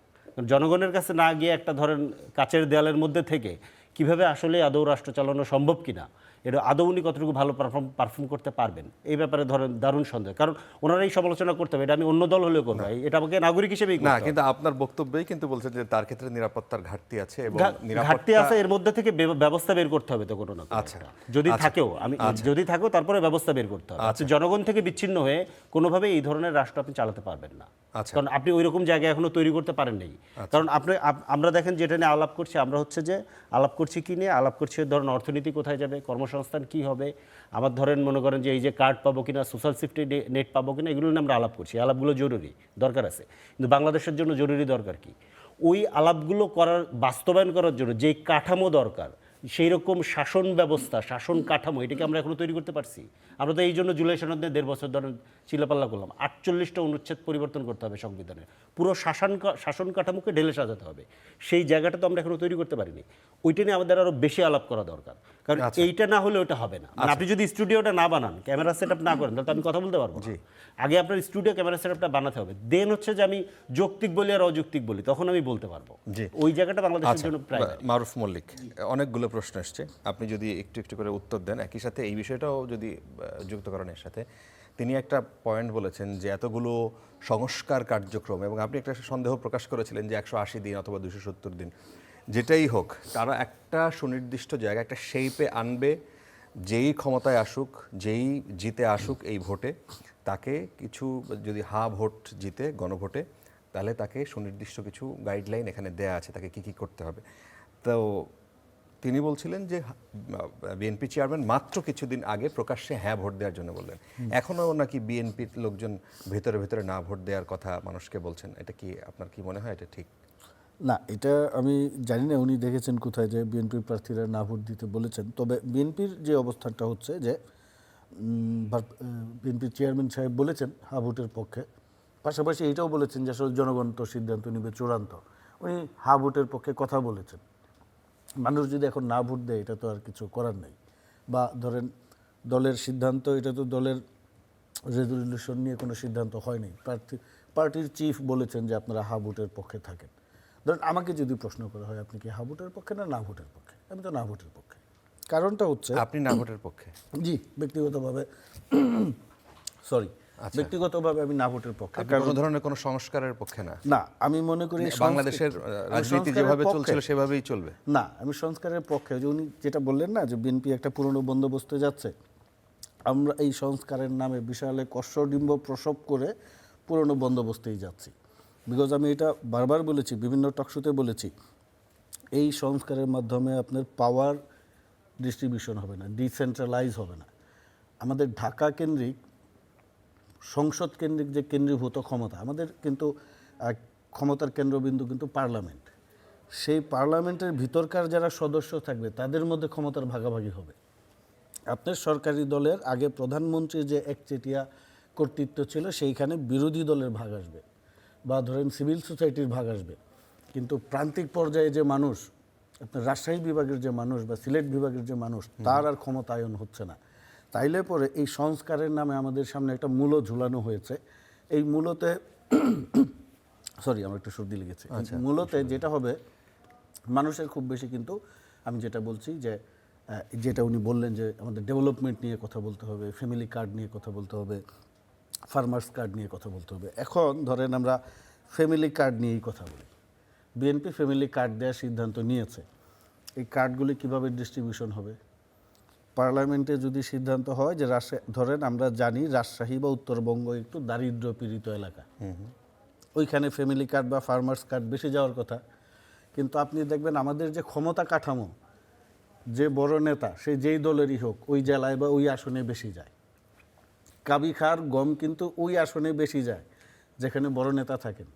জনগণের কাছে না গিয়ে একটা ধরেন কাচের দেয়ালের মধ্যে থেকে কিভাবে আসলে আদৌ রাষ্ট্র চালানো সম্ভব কিনা, এটা আদৌ উনি কতটুকু ভালো পারফর্ম করতে পারবেন, এই ব্যাপারে ধরেন দারুণ সন্দেহ। কারণ ওনারা এই সমালোচনা করতে হবে, এটা আমি অন্য দল হলেও করবো, এটা আমাকে নাগরিক হিসেবেই না, কিন্তু আপনার বক্তব্যই কিন্তু বলছেন যে তার ক্ষেত্রে নিরাপত্তার ঘাটতি আছে, এবং ঘাটতি আছে, এর মধ্যে থেকে ব্যবস্থা বের করতে হবে তো কোনো না। আচ্ছা, যদি থাকেও যদি থাকেও তারপরে ব্যবস্থা বের করতে হবে। জনগণ থেকে বিচ্ছিন্ন হয়ে কোনোভাবে এই ধরনের রাষ্ট্র আপনি চালাতে পারবেন না, কারণ আপনি ওই রকম জায়গা এখনো তৈরি করতে পারেন নাই। কারণ আমরা দেখেন যেটা নিয়ে আলাপ করছি, আমরা হচ্ছে যে আলাপ করছি কি নিয়ে আলাপ করছি, ধরেন অর্থনীতি কোথায় যাবে, কর্মসংস্থান কি হবে, আমার ধরেন মনে করেন যে এই যে কার্ড পাবো কিনা, সোশ্যাল সেফটি নেট পাবো কিনা, এগুলো নিয়ে আমরা আলাপ করছি। আলাপগুলো জরুরি, দরকার আছে, কিন্তু বাংলাদেশের জন্য জরুরি দরকার কি? ওই আলাপগুলো বাস্তবায়ন করার জন্য যেই কাঠামো দরকার, সেই রকম শাসন ব্যবস্থা, শাসন কাঠামো, এটাকে আমরা এখনো তৈরি করতে পারছি? আমরা তো এই জন্য জুলাই সনদ নিয়ে 1.5 বছর ধরে চিল্লাপাল্লা করলাম। 48টা অনুচ্ছেদ পরিবর্তন করতে হবে সংবিধানে, পুরো শাসন কাঠামোকে ঢেলে সাজাতে হবে। সেই জায়গাটা তো আমরা এখনো তৈরি করতে পারিনি। ওইটা নিয়ে আমাদের আরো বেশি আলাপ করা দরকার, কারণ এইটা না হলে ওটা হবে না। মানে আপনি যদি স্টুডিওটা না বানান, ক্যামেরা সেট আপ না করেন, তাহলে তো আমি কথা বলতে পারবো না। আগে আপনার স্টুডিও ক্যামেরা সেট আপটা বানাতে হবে, দেন হচ্ছে যে আমি যৌক্তিক বলি আর অযৌক্তিক বলি, তখন আমি বলতে পারবো। জি। ওই জায়গাটা বাংলাদেশের আচ্ছা, জন্য প্রাইমারি। মারুফ মল্লিক, অনেকগুলো প্রশ্ন এসছে, আপনি যদি একটু একটু করে উত্তর দেন, একই সাথে এই বিষয়টাও যদি যুক্ত করেন এর সাথে। তিনি একটা পয়েন্ট বলেছেন যে এতগুলো সংস্কার কার্যক্রম, এবং আপনি একটা সন্দেহ প্রকাশ করেছিলেন যে 180 দিন অথবা 270 দিন যেটাই হোক, তারা একটা সুনির্দিষ্ট জায়গা, একটা শেপে আনবে। যেই ক্ষমতায় আসুক, যেই জিতে আসুক এই ভোটে, তাকে কিছু, যদি ভোট জিতে গণভোটে, তাহলে তাকে সুনির্দিষ্ট কিছু গাইডলাইন এখানে দেয়া আছে, তাকে কি কি করতে হবে। তো তিনি বলছিলেন যে বিএনপি চেয়ারম্যান মাত্র কিছুদিন আগে প্রকাশ্যে ভোট দেওয়ার জন্য বললেন, এখনও নাকি বিএনপির লোকজন ভেতরে ভেতরে না ভোট দেওয়ার কথা মানুষকে বলছেন। এটা কি, আপনার কি মনে হয় এটা ঠিক? না, এটা আমি জানি না উনি দেখেছেন কোথায় যে বিএনপি প্রার্থীরা না ভোট দিতে বলেছেন। তবে বিএনপির যে অবস্থানটা হচ্ছে যে বিএনপির চেয়ারম্যান সাহেব বলেছেন ভোটের পক্ষে, পাশাপাশি এইটাও বলেছেন যে আসলে জনগণ তো সিদ্ধান্ত নেবে চূড়ান্ত। উনি ভোটের পক্ষে কথা বলেছেন। মানুষ যদি এখন না ভোট দেয়, এটা তো আর কিছু করার নেই। বা ধরেন দলের সিদ্ধান্ত, এটা তো দলের রেজলিউশন নিয়ে কোনো সিদ্ধান্ত হয়নি। পার্টির চিফ বলেছেন যে আপনারা ভোটের পক্ষে থাকেন। ধরেন আমাকে যদি প্রশ্ন করা হয় আপনি কি ভোটের পক্ষে না ভোটের পক্ষে, আমি তো না ভোটের পক্ষে। কারণটা হচ্ছে, আপনি না ভোটের পক্ষে? জি, ব্যক্তিগতভাবে ব্যক্তিগতভাবে আমি না ভোটের পক্ষে। কোনো ধরনের কোনো সংস্কারের পক্ষে না? না, আমি মনে করি বাংলাদেশের রাজনীতি যেভাবে চলছিল সেভাবেই চলবে। না, আমি সংস্কারের পক্ষে। যে উনি যেটা বললেন না যে বিএনপি একটা পুরনো বন্দোবস্তে যাচ্ছে, আমরা এই সংস্কারের নামে বিশালে কষ্টডিম্ব প্রসব করে পুরনো বন্দোবস্তেই যাচ্ছি। বিকজ আমি এটা বারবার বলেছি, বিভিন্ন টকশোতে বলেছি, এই সংস্কারের মাধ্যমে আপনার পাওয়ার ডিস্ট্রিবিউশন হবে না, ডিসেন্ট্রালাইজ হবে না। আমাদের ঢাকা কেন্দ্রিক, সংসদ কেন্দ্রিক যে কেন্দ্রীভূত ক্ষমতা, আমাদের কিন্তু ক্ষমতার কেন্দ্রবিন্দু কিন্তু পার্লামেন্ট। সেই পার্লামেন্টের ভিতরকার যারা সদস্য থাকবে তাদের মধ্যে ক্ষমতার ভাগাভাগি হবে। আপনার সরকারি দলের আগে প্রধানমন্ত্রীর যে একচেটিয়া কর্তৃত্ব ছিল, সেইখানে বিরোধী দলের ভাগ আসবে, বা ধরেন সিভিল সোসাইটির ভাগ আসবে। কিন্তু প্রান্তিক পর্যায়ে যে মানুষ, আপনার রাজশাহী বিভাগের যে মানুষ বা সিলেট বিভাগের যে মানুষ, তার আর ক্ষমতায়ন হচ্ছে না। তাইলে পরে এই সংস্কারের নামে আমাদের সামনে একটা মূল্য ঝুলানো হয়েছে। এই মূলতে আমার একটু সর্দি লেগেছে। মূলতে যেটা হবে, মানুষের খুব বেশি কিন্তু, আমি যেটা বলছি যে যেটা উনি বললেন যে আমাদের ডেভেলপমেন্ট নিয়ে কথা বলতে হবে, ফ্যামিলি কার্ড নিয়ে কথা বলতে হবে, ফার্মার্স কার্ড নিয়ে কথা বলতে হবে। এখন ধরেন আমরা ফ্যামিলি কার্ড নিয়েই কথা বলি। বিএনপি ফ্যামিলি কার্ড দেওয়ার সিদ্ধান্ত নিয়েছে। এই কার্ডগুলি কিভাবে ডিস্ট্রিবিউশন হবে? পার্লামেন্টে যদি সিদ্ধান্ত হয় যে ধরেন আমরা জানি রাজশাহী বা উত্তরবঙ্গ একটু দারিদ্র পীড়িত এলাকা, ওইখানে ফ্যামিলি কার্ড বা ফার্মার্স কার্ড বেশি যাওয়ার কথা। কিন্তু আপনি দেখবেন আমাদের যে ক্ষমতা কাঠামো, যে বড় নেতা সে যেই দলেরই হোক, ওই জেলায় বা ওই আসনে বেশি যায়। কাবি খার গম কিন্তু ওই আসনে বেশি যায় যেখানে বড় নেতা থাকেন।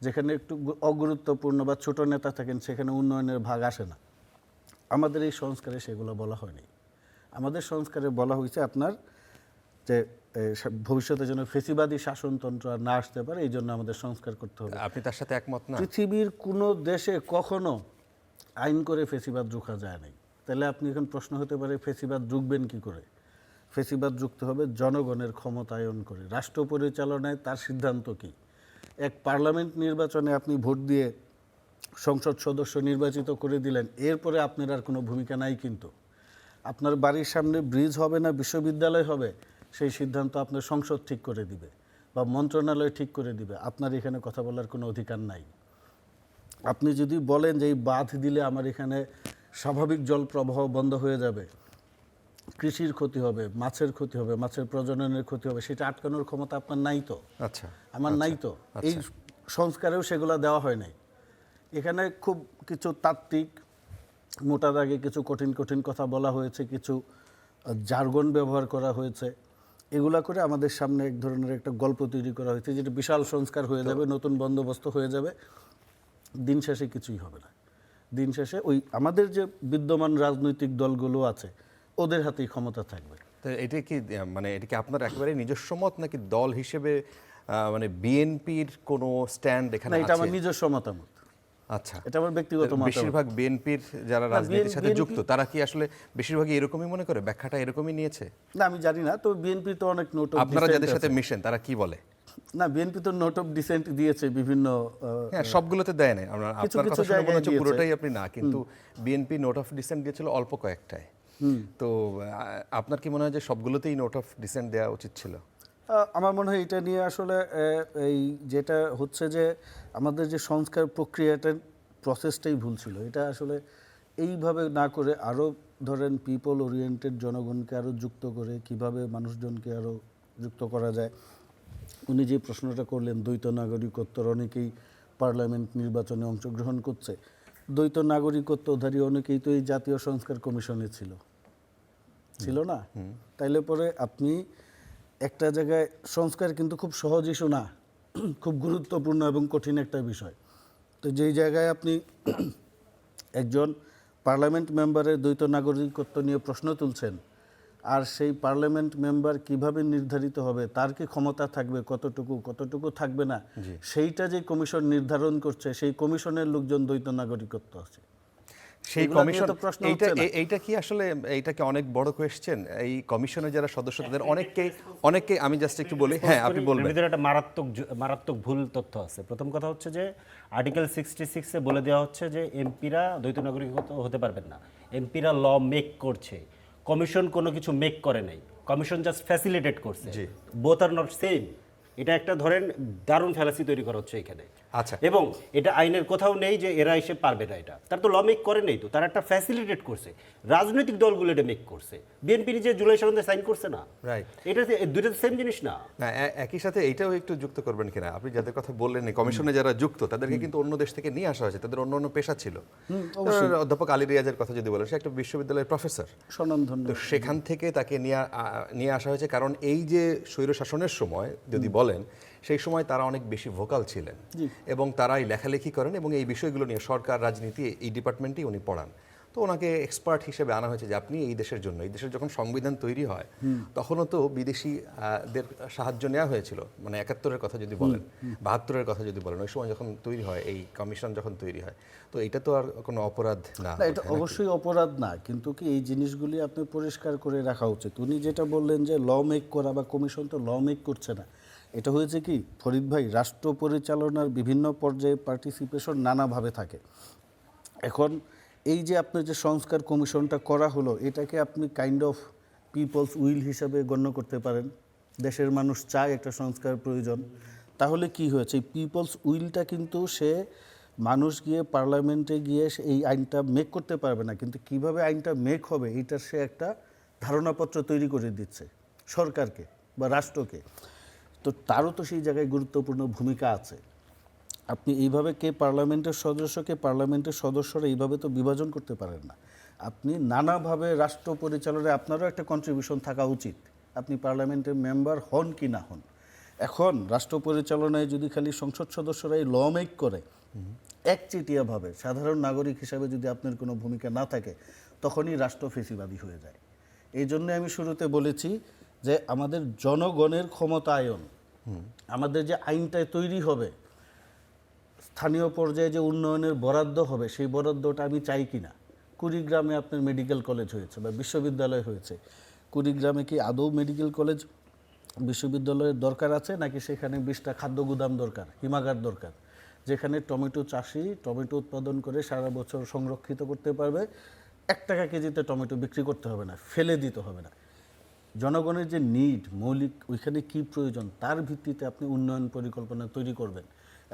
যেখানে একটু অগুরুত্বপূর্ণ বা ছোট নেতা থাকেন, সেখানে উন্নয়নের ভাগ আসে না। আমাদের এই সংস্কারে সেগুলো বলা হয়নি। আমাদের সংস্কারে বলা হয়েছে আপনার যে ভবিষ্যতে যেন ফেসিবাদী শাসনতন্ত্র আর না আসতে পারে, এই জন্য আমাদের সংস্কার করতে হবে। আপনি তার সাথে একমত না? পৃথিবীর কোনো দেশে কখনো আইন করে ফেসিবাদ রুখা যায় নাই। তাহলে আপনি এখন প্রশ্ন হতে পারে ফেসিবাদ রুখবেন কি করে? ফেসিবাদ রুখতে হবে জনগণের ক্ষমতায়ন করে, রাষ্ট্র পরিচালনায় তার সিদ্ধান্ত কি। এক পার্লামেন্ট নির্বাচনে আপনি ভোট দিয়ে সংসদ সদস্য নির্বাচিত করে দিলেন, এরপরে আপনার আর কোনো ভূমিকা নাই। কিন্তু আপনার বাড়ির সামনে ব্রিজ হবে না বিশ্ববিদ্যালয় হবে, সেই সিদ্ধান্ত আপনার সংসদ ঠিক করে দিবে বা মন্ত্রণালয় ঠিক করে দিবে। আপনার এখানে কথা বলার কোনো অধিকার নাই। আপনি যদি বলেন যে এই বাঁধ দিলে আমার এখানে স্বাভাবিক জল প্রবাহ বন্ধ হয়ে যাবে, কৃষির ক্ষতি হবে, মাছের ক্ষতি হবে, মাছের প্রজননের ক্ষতি হবে, সেটা আটকানোর ক্ষমতা আপনার নাই তো। আচ্ছা, আমার নাই তো। এই সংস্কারেও সেগুলো দেওয়া হয় নাই। এখানে খুব কিছু তাত্ত্বিক মোটা দাগে কিছু কঠিন কঠিন কথা বলা হয়েছে, কিছু জার্গন ব্যবহার করা হয়েছে। এগুলা করে আমাদের সামনে এক ধরনের একটা গল্প তৈরি করা হয়েছে, যেটা বিশাল সংস্কার হয়ে যাবে, নতুন বন্দোবস্ত হয়ে যাবে। দিন শেষে কিছুই হবে না। দিন শেষে ওই আমাদের যে বিদ্যমান রাজনৈতিক দলগুলো আছে ওদের হাতেই ক্ষমতা থাকবে। তো এটা কি মানে এটা কি আপনার একেবারে নিজস্ব মত নাকি দল হিসেবে মানে বিএনপির কোনো স্ট্যান্ড এখানে না, এটা আছে? আমার নিজস্ব মতামত, আচ্ছা, এটা আমার ব্যক্তিগত মতামত। বেশিরভাগ বিএনপির যারা না, রাজনীতির সাথে BNP যুক্ত তারা কি আসলে বেশিরভাগই এরকমই মনে করে, ব্যাখ্যাটা এরকমই নিয়েছে? না, আমি জানি না, তো বিএনপি তো অনেক নোট অফ আপনারা ডিসেন্ট যাদের সাথে আছে। মিশেন তারা কি বলে? না, বিএনপি তো নোট অফ ডিসেন্ট দিয়েছে বিভিন্ন হ্যাঁ, সবগুলোতে দেয় না। কিছু আপনার কিছু কথা শুনে মনে জায়গায় হচ্ছে দিয়েছে। পুরোটাই আপনি না, কিন্তু বিএনপি নোট অফ ডিসেন্ট দিয়েছিল অল্প কয়েকটায়। তো আপনার কি মনে হয় যে সবগুলোতেই নোট অফ ডিসেন্ট দেওয়া উচিত ছিল? আমার মনে হয় এটা নিয়ে আসলে এই যেটা হচ্ছে যে আমাদের যে সংস্কার প্রক্রিয়াটার প্রসেসটাই ভুল ছিল। এটা আসলে এইভাবে না করে আরও ধরেন পিপল ওরিয়েন্টেড জনগণকে আরও যুক্ত করে কিভাবে মানুষজনকে আরও যুক্ত করা যায়। উনি যে প্রশ্নটা করলেন দ্বৈত নাগরিকত্বর, অনেকেই পার্লামেন্ট নির্বাচনে অংশগ্রহণ করছে, দ্বৈত নাগরিকত্বধারী অনেকেই তো এই জাতীয় সংস্কার কমিশনে ছিল না? তাইলে পরে আপনি একটা জায়গায় সংস্কার কিন্তু খুব সহজ ইস্যু না, খুব গুরুত্বপূর্ণ এবং কঠিন একটা বিষয়। তো যেই জায়গায় আপনি একজন পার্লামেন্ট মেম্বারের দ্বৈত নাগরিকত্ব নিয়ে প্রশ্ন তুলছেন, আর সেই পার্লামেন্ট মেম্বার কিভাবে নির্ধারিত হবে, তার কি ক্ষমতা থাকবে, কতটুকু থাকবে না, সেইটা যে কমিশন নির্ধারণ করছে, সেই কমিশনের লোকজন দ্বৈত নাগরিকত্ব আছে। সেই এগুলা নিয়ে কমিশন তো প্রশ্ন এইটা উঠছে না। এইটা কি আসলে এইটা কি অনেক বড় কোয়েশ্চেন? এই কমিশনের যারা সদস্য তাদের অনেককে আমি জাস্ট একটু বলি। হ্যাঁ, আপনি বলবেন। এর ভিতরে একটা মারাত্মক ভুল তথ্য আছে। প্রথম কথা হচ্ছে যে আর্টিকেল 66 এ বলে দেওয়া হচ্ছে যে এমপিরা দ্বৈত নাগরিকত্ব হতে পারবেন না। এমপিরা ল মেক করছে, কমিশন কোনো কিছু মেক করে নাই, কমিশন জাস্ট ফ্যাসিলিটেট করছে। Both are not same. এটা একটা ধরেন দারুণ ফ্যালাসি তৈরি করা হচ্ছে এখানে। আচ্ছা, এবং এটা আইনের কোথাও নেই যে এরা এসে পারবে না। এটা তার তো ল মেক করে নেই, তো তারা একটা ফ্যাসিলিটেট করছে, রাজনৈতিক দলগুলো এটা মেক করছে। বিএনপি নিজে জুলাই সনদে সাইন করছে না, রাইট। এটা দুইটা সেম জিনিস না। না, একই সাথে এইটাও একটু যুক্ত করবেন কিনা, আপনি যাদের কথা বললেন এই কমিশনে যারা যুক্ত তাদেরকে কিন্তু অন্য দেশ থেকে নিয়ে আসা হয়েছে, তাদের অন্য পেশা ছিল। অধ্যাপক আলী রিয়াজের কথা যদি বলেন, সে একটা বিশ্ববিদ্যালয়ের প্রফেসর, স্বনামধন্য। তো সেখান থেকে তাকে নিয়ে আসা হয়েছে কারণ এই যে স্বৈর শাসনের সময় যদি বলেন, সেই সময় তারা অনেক বেশি ভোকাল ছিলেন এবং তারাই লেখালেখি করেন এবং এই বিষয়গুলো নিয়ে সরকার রাজনীতি এই ডিপার্টমেন্টেই উনি পড়ান। তো ওনাকে এক্সপার্ট হিসেবে আনা হয়েছে যে আপনি এই দেশের জন্য, এই দেশের যখন সংবিধান তৈরি হয় তখনও তো বিদেশিদের সাহায্য নেওয়া হয়েছিল, মানে ৭১-এর কথা যদি বলেন, ৭২-এর কথা যদি বলেন, ওই সময় যখন তৈরি হয় এই কমিশন যখন তৈরি হয়, তো এটা তো আর কোনো অপরাধ না। না, এটা অবশ্যই অপরাধ না, কিন্তু কি এই জিনিসগুলি আপনি পরিষ্কার করে রাখা উচিত। উনি যেটা বললেন যে ল মেক করা, বা কমিশন তো ল মেক করছে না, এটা হয়েছে কি ফরিদ ভাই, রাষ্ট্র পরিচালনার বিভিন্ন পর্যায়ে পার্টিসিপেশন নানাভাবে থাকে। এখন এই যে আপনার যে সংস্কার কমিশনটা করা হলো, এটাকে আপনি কাইন্ড অফ পিপলস উইল হিসাবে গণ্য করতে পারেন। দেশের মানুষ চায় একটা সংস্কার প্রয়োজন, তাহলে কি হয়েছে, এই পিপলস উইলটা কিন্তু সে মানুষ গিয়ে পার্লামেন্টে গিয়ে এই আইনটা মেক করতে পারবে না, কিন্তু কিভাবে আইনটা মেক হবে এইটার সে একটা ধারণাপত্র তৈরি করে দিচ্ছে সরকারকে বা রাষ্ট্রকে। তো তারও তো সেই জায়গায় গুরুত্বপূর্ণ ভূমিকা আছে। আপনি এইভাবে পার্লামেন্টের সদস্যরা এইভাবে তো বিভাজন করতে পারেন না। আপনি নানাভাবে রাষ্ট্র পরিচালনায় আপনারও একটা কন্ট্রিবিউশন থাকা উচিত, আপনি পার্লামেন্টের মেম্বার হন কি না হন। এখন রাষ্ট্র পরিচালনায় যদি খালি সংসদ সদস্যরাই ল মেক করে একচেটিয়াভাবে, সাধারণ নাগরিক হিসাবে যদি আপনার কোনো ভূমিকা না থাকে, তখনই রাষ্ট্র ফেসিবাদী হয়ে যায়। এই জন্য আমি শুরুতে বলেছি যে আমাদের জনগণের ক্ষমতায়ন, আমাদের যে আইনটায় তৈরি হবে, স্থানীয় পর্যায়ে যে উন্নয়নের বরাদ্দ হবে, সেই বরাদ্দটা আমি চাই কি না। কুড়িগ্রামে আপনার মেডিকেল কলেজ হয়েছে বা বিশ্ববিদ্যালয় হয়েছে, কুড়িগ্রামে কি আদৌ মেডিকেল কলেজ বিশ্ববিদ্যালয়ের দরকার আছে, নাকি সেখানে 20টা খাদ্য গুদাম দরকার, হিমাগার দরকার, যেখানে টমেটো চাষি টমেটো উৎপাদন করে সারা বছর সংরক্ষিত করতে পারবে, 1 টাকা কেজিতে টমেটো বিক্রি করতে হবে না, ফেলে দিতে হবে না। জনগণের যে নিড, মৌলিক ওইখানে কি প্রয়োজন, তার ভিত্তিতে আপনি উন্নয়ন পরিকল্পনা তৈরি করবেন,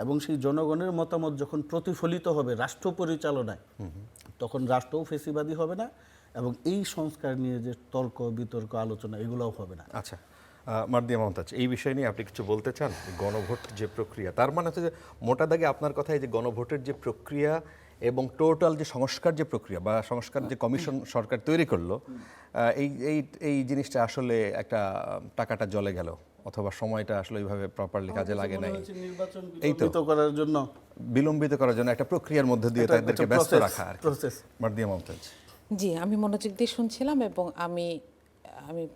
এবং সেই জনগণের মতামত যখন প্রতিফলিত হবে রাষ্ট্র পরিচালনায়, তখন রাষ্ট্রও ফেসিবাদী হবে না, এবং এই সংস্কার নিয়ে যে তর্ক বিতর্ক আলোচনা এগুলোও হবে না। আচ্ছা, মারদিয়া মমতাজ, এই বিষয় নিয়ে আপনি কিছু বলতে চান? গণভোট যে প্রক্রিয়া, তার মানে হচ্ছে যে মোটা দাগে আপনার কথায় যে গণভোটের যে প্রক্রিয়া এবং টোটাল যে সংস্কার যে প্রক্রিয়া বা সংস্কার যে কমিশন সরকার তৈরি করলো, এই জিনিসটা আসলে একটা টাকাটা জলে গেল অথবা সময়টা আসলে ওইভাবে প্রপারলি কাজে লাগে নাই, নির্বাচন এই তো। বিলম্বিত করার জন্য বিলম্বিত করার জন্য একটা প্রক্রিয়ার মধ্যে দিয়ে এটা তাদেরকে একটা ব্যস্ত process, রাখা আর কি। process। মার্দিয়া মমতাজ। জি, আমি মনোযোগ দিয়ে শুনছিলাম এবং আমি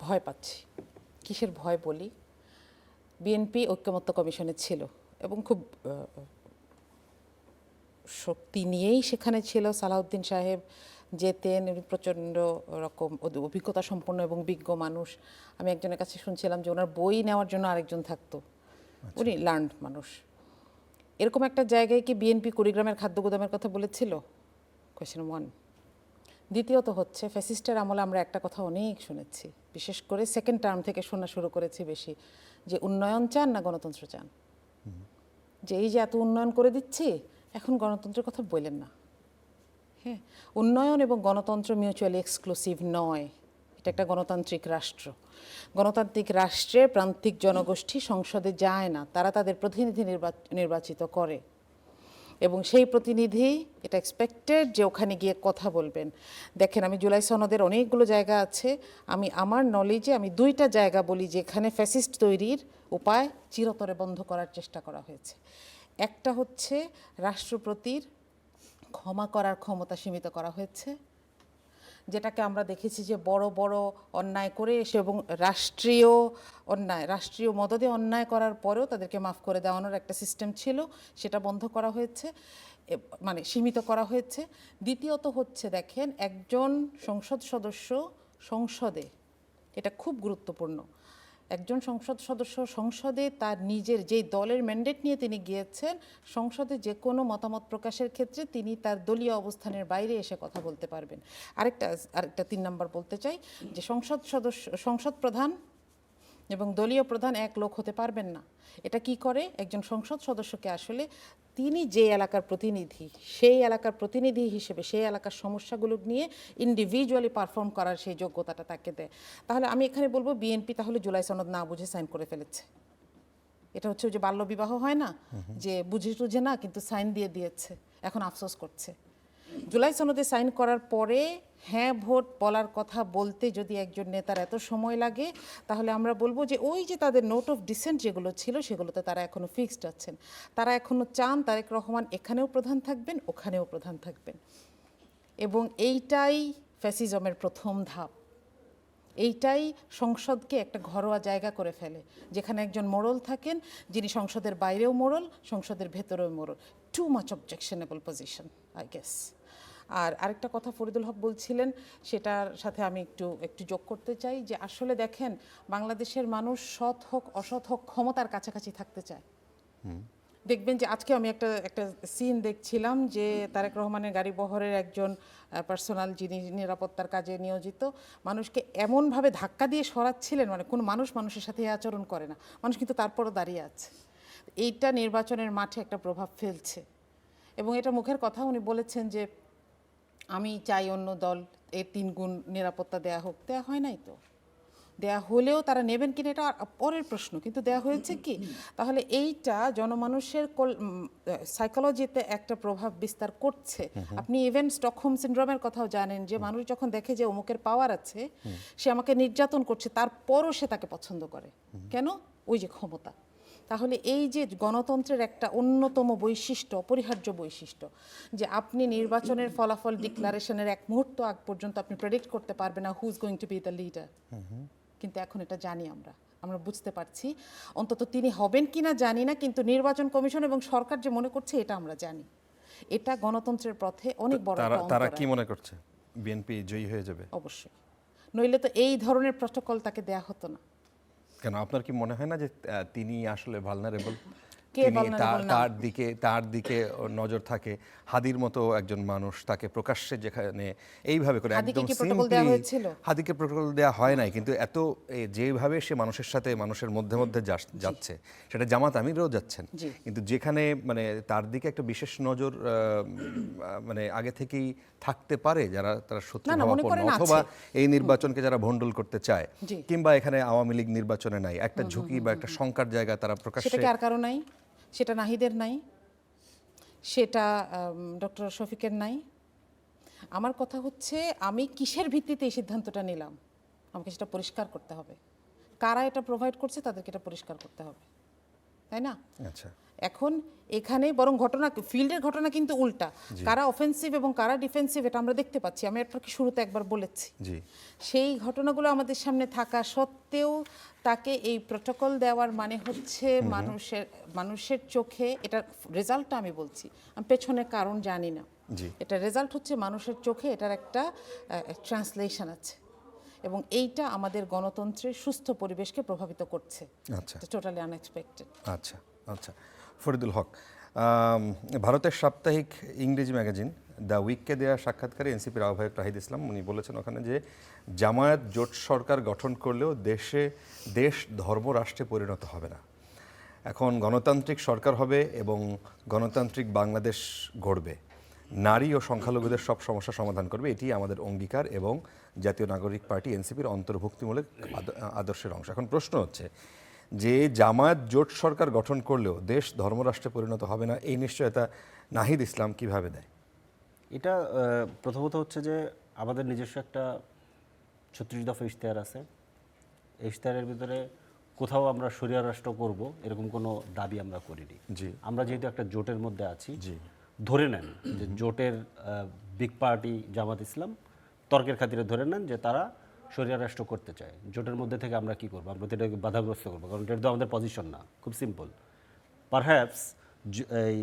ভয় পাচ্ছি। কিসের ভয় বলি? বিএনপি ঐক্যমত্য কমিশনে ছিল এবং খুব শক্তি নিয়েই সেখানে ছিল। সালাউদ্দিন সাহেব যেতেন, উনি প্রচণ্ড রকম অভিজ্ঞতা সম্পন্ন এবং বিজ্ঞ মানুষ। আমি একজনের কাছে শুনছিলাম যে ওনার বই নেওয়ার জন্য আরেকজন থাকতো। উনি লার্নড মানুষ। এরকম একটা জায়গায় কি বিএনপি কুড়িগ্রামের খাদ্য গুদামের কথা বলেছিল? কোয়েশ্চেন 1। দ্বিতীয়ত হচ্ছে ফ্যাসিস্টের আমলে আমরা একটা কথা অনেক শুনেছি, বিশেষ করে সেকেন্ড টার্ম থেকে শোনা শুরু করেছি বেশি, যে উন্নয়ন চান না গণতন্ত্র চান। যে এই যে এত উন্নয়ন করে দিচ্ছি, এখন গণতন্ত্রের কথা বললেন না। হ্যাঁ, উন্নয়ন এবং গণতন্ত্র মিউচুয়ালি এক্সক্লুসিভ নয়। এটা একটা গণতান্ত্রিক রাষ্ট্র। গণতান্ত্রিক রাষ্ট্রে প্রান্তিক জনগোষ্ঠী সংসদে যায় না, তারা তাদের প্রতিনিধি নির্বাচিত করে এবং সেই প্রতিনিধি এটা এক্সপেক্টেড যে ওখানে গিয়ে কথা বলবেন। দেখেন, আমি জুলাই সনদের অনেকগুলো জায়গা আছে, আমি আমার নলেজে আমি 2টা জায়গা বলি যেখানে ফ্যাসিস্ট তৈরির উপায় চিরতরে বন্ধ করার চেষ্টা করা হয়েছে। একটা হচ্ছে রাষ্ট্রপতির ক্ষমা করার ক্ষমতা সীমিত করা হয়েছে, যেটাকে আমরা দেখেছি যে বড় বড় অন্যায় করে এসে এবং রাষ্ট্রীয় মদদে অন্যায় করার পরেও তাদেরকে মাফ করে দেওয়ানোর একটা সিস্টেম ছিল, সেটা বন্ধ করা হয়েছে, মানে সীমিত করা হয়েছে। দ্বিতীয়ত হচ্ছে, দেখেন, একজন সংসদ সদস্য সংসদে, এটা খুব গুরুত্বপূর্ণ, একজন সংসদ সদস্য সংসদে তার নিজের যেই দলের ম্যান্ডেট নিয়ে তিনি গিয়েছেন, সংসদে যে কোনো মতামত প্রকাশের ক্ষেত্রে তিনি তার দলীয় অবস্থানের বাইরে এসে কথা বলতে পারবেন। আরেকটা 3 নাম্বার বলতে চাই যে সংসদ প্রধান এবং দলীয় প্রধান এক লোক হতে পারবেন না। এটা কি করে? একজন সংসদ সদস্যকে আসলে তিনি যে এলাকার প্রতিনিধি, সেই এলাকার প্রতিনিধি হিসেবে সেই এলাকার সমস্যাগুলো নিয়ে ইন্ডিভিজুয়ালি পারফর্ম করার সেই যোগ্যতাটা তাকে দেয়। তাহলে আমি এখানে বলবো বিএনপি তাহলে জুলাই সনদ না বুঝে সাইন করে ফেলেছে। এটা হচ্ছে যে বাল্যবিবাহ হয় না, যে বুঝে টুঝে না কিন্তু সাইন দিয়ে দিয়েছে, এখন আফসোস করছে। জুলাই সনদে সাইন করার পরে হ্যাঁ ভোট বলার কথা বলতে যদি একজন নেতার এত সময় লাগে, তাহলে আমরা বলবো যে ওই যে তাদের নোট অফ ডিসেন্ট যেগুলো ছিল সেগুলোতে তারা এখনো ফিক্সড আছেন। তারা এখনো চান তারেক রহমান এখানেও প্রধান থাকবেন, ওখানেও প্রধান থাকবেন, এবং এইটাই ফ্যাসিজমের প্রথম ধাপ। এইটাই সংসদকে একটা ঘরোয়া জায়গা করে ফেলে, যেখানে একজন মোড়ল থাকেন, যিনি সংসদের বাইরেও মোড়ল, সংসদের ভেতরেও মোড়ল। Too much objectionable position, I guess. আর আরেকটা কথা ফরিদুল হক বলছিলেন, সেটার সাথে আমি একটু যোগ করতে চাই যে আসলে দেখেন, বাংলাদেশের মানুষ সৎ হোক অসৎ হোক ক্ষমতার কাছাকাছি থাকতে চায়। দেখবেন যে আজকে আমি একটা সিন দেখছিলাম যে তারেক রহমানের গাড়ি বহরের একজন পার্সোনাল, যিনি নিরাপত্তার কাজে নিয়োজিত, মানুষকে এমনভাবে ধাক্কা দিয়ে সরাচ্ছিলেন, মানে কোনো মানুষ মানুষের সাথে এই আচরণ করে না, মানুষ কিন্তু তারপরও দাঁড়িয়ে আছে। এইটা নির্বাচনের মাঠে একটা প্রভাব ফেলছে এবং এটা মুখের কথা। উনি বলেছেন যে আমি চাই অন্য দল এর 3 গুণ নিরাপত্তা দেয়া হোক। দেয়া হয় নাই তো, দেয়া হলেও তারা নেবেন কিনা এটা পরের প্রশ্ন, কিন্তু দেয়া হয়েছে কি? তাহলে এইটা জনমানুষের সাইকোলজিতে একটা প্রভাব বিস্তার করছে। আপনি ইভেন স্টকহোম সিনড্রোমের কথাও জানেন, যে মানুষ যখন দেখে যে অমুকের পাওয়ার আছে, সে আমাকে নির্যাতন করছে, তারপরও সে তাকে পছন্দ করে। কেন? ওই যে ক্ষমতা। তাহলে এই যে গণতন্ত্রের একটা অন্যতম বৈশিষ্ট্য, অপরিহার্য বৈশিষ্ট্য, যে আপনি নির্বাচনের ফলাফল ডিক্লারেশনের 1 মুহূর্ত আগ পর্যন্ত আপনি প্রেডিক্ট করতে পারবেন না who is going to B the leader. কিন্তু এখন এটা জানি, আমরা বুঝতে পারছি, অন্তত তিনি হবেন কিনা জানি না, কিন্তু নির্বাচন কমিশন এবং সরকার যে মনে করছে এটা আমরা জানি। এটা গণতন্ত্রের পথে অনেক বড় একটা তারা অন্তরায়। কি মনে করছে বিএনপি জয়ী হয়ে যাবে? অবশ্যই, নইলে তো এই ধরনের প্রটোকল তাকে দেয়া হতো না। কেন আপনার কি মনে হয় না যে তিনি আসলে ভালনারেবল? কে vulnerable না? তার দিকে নজর থাকে। হাদির মতো একজন মানুষ, তাকে প্রকাশ্যে যেখানে এইভাবে করে হাদিকে একদম কি protocol দেয়া হয়েছিল? হাদিকে প্রোটোকল দেওয়া হয় নাই, কিন্তু এত যেভাবে সে মানুষের সাথে মানুষের মধ্যে যাচ্ছে, সেটা জামাত আমিরও যাচ্ছেন, জি। কিন্তু যেখানে মানে তার দিকে একটা বিশেষ নজর মানে আগে থেকেই থাকতে পারে, তারা শত্রু না, মনে ভাবাপন্ন, করেন অথবা আছে। এই নির্বাচনকে যারা ভণ্ডুল করতে চায়, জি। কিংবা এখানে আওয়ামী লীগ নির্বাচনে নাই, একটা ঝুঁকি বা একটা শঙ্কার জায়গা তারা প্রকাশ্যে। সেটা কি আর কারো নাই? সেটা নাহিদের নাই, সেটা ডক্টর শফিকের নাই। আমার কথা হচ্ছে, আমি কিসের ভিত্তিতে এই সিদ্ধান্তটা নিলাম, আমাকে সেটা পরিষ্কার করতে হবে। কারা এটা প্রোভাইড করছে তাদেরকে এটা পরিষ্কার করতে হবে, তাই না? আচ্ছা, এখন এখানে বরং ঘটনা, ফিল্ডের ঘটনা কিন্তু উল্টা, কারা অফেন্সিভ এবং কারা ডিফেন্সিভ এটা আমরা দেখতে পাচ্ছি। আমি আপনাকে শুরুতে একবার বলেছি, জি, সেই ঘটনাগুলো আমাদের সামনে থাকা সত্ত্বেও তাকে এই প্রোটোকল দেওয়ার মানে হচ্ছে মানুষের চোখে, এটা রেজাল্টটা আমি বলছি, আমি পেছনের কারণ জানি না, জি, এটা রেজাল্ট হচ্ছে মানুষের চোখে এটার একটা ট্রান্সলেশন আছে, এবং এইটা আমাদের গণতন্ত্রের সুস্থ পরিবেশকে প্রভাবিত করছে। আচ্ছা, টোটালি আনএক্সপেক্টেড। আচ্ছা, আচ্ছা। ফরিদুল হক, ভারতের সাপ্তাহিক ইংরেজি ম্যাগাজিন দ্য উইককে দেওয়া সাক্ষাৎকারে এনসিপির আহ্বায়ক রাহিদ ইসলাম উনি বলেছেন ওখানে যে জামায়াত জোট সরকার গঠন করলেও দেশ ধর্মরাষ্ট্রে পরিণত হবে না। এখন গণতান্ত্রিক সরকার হবে এবং গণতান্ত্রিক বাংলাদেশ গড়বে, নারী ও সংখ্যালঘুদের সব সমস্যা সমাধান করবে, এটি আমাদের অঙ্গীকার এবং জাতীয় নাগরিক পার্টি এনসিপির অন্তর্ভুক্তিমূলক আদর্শের অংশ। এখন প্রশ্ন হচ্ছে যে জামায়াত জোট সরকার গঠন করলেও দেশ ধর্মরাষ্ট্রে পরিণত হবে না, এই নিশ্চয়তা নাহিদ ইসলাম কিভাবে দেয়? এটা প্রথমত হচ্ছে যে আমাদের নিজস্ব একটা 36 দফা ইশতেহার আছে। এই ইশতেহারের ভিতরে কোথাও আমরা শরিয়া রাষ্ট্র করব এরকম কোনো দাবি আমরা করিনি। জি, আমরা যেহেতু একটা জোটের মধ্যে আছি, জি, ধরে নেন যে জোটের বিগ পার্টি জামাত ইসলাম তর্কের খাতিরে ধরে নেন যে তারা শরিয়া রাষ্ট্র করতে চায়, জোটের মধ্যে থেকে আমরা কি করব? আমরা তো এটাকে বাধাগ্রস্ত করবো, কারণ এটা তো আমাদের পজিশন না। খুব সিম্পল। পারহ্যাপস এই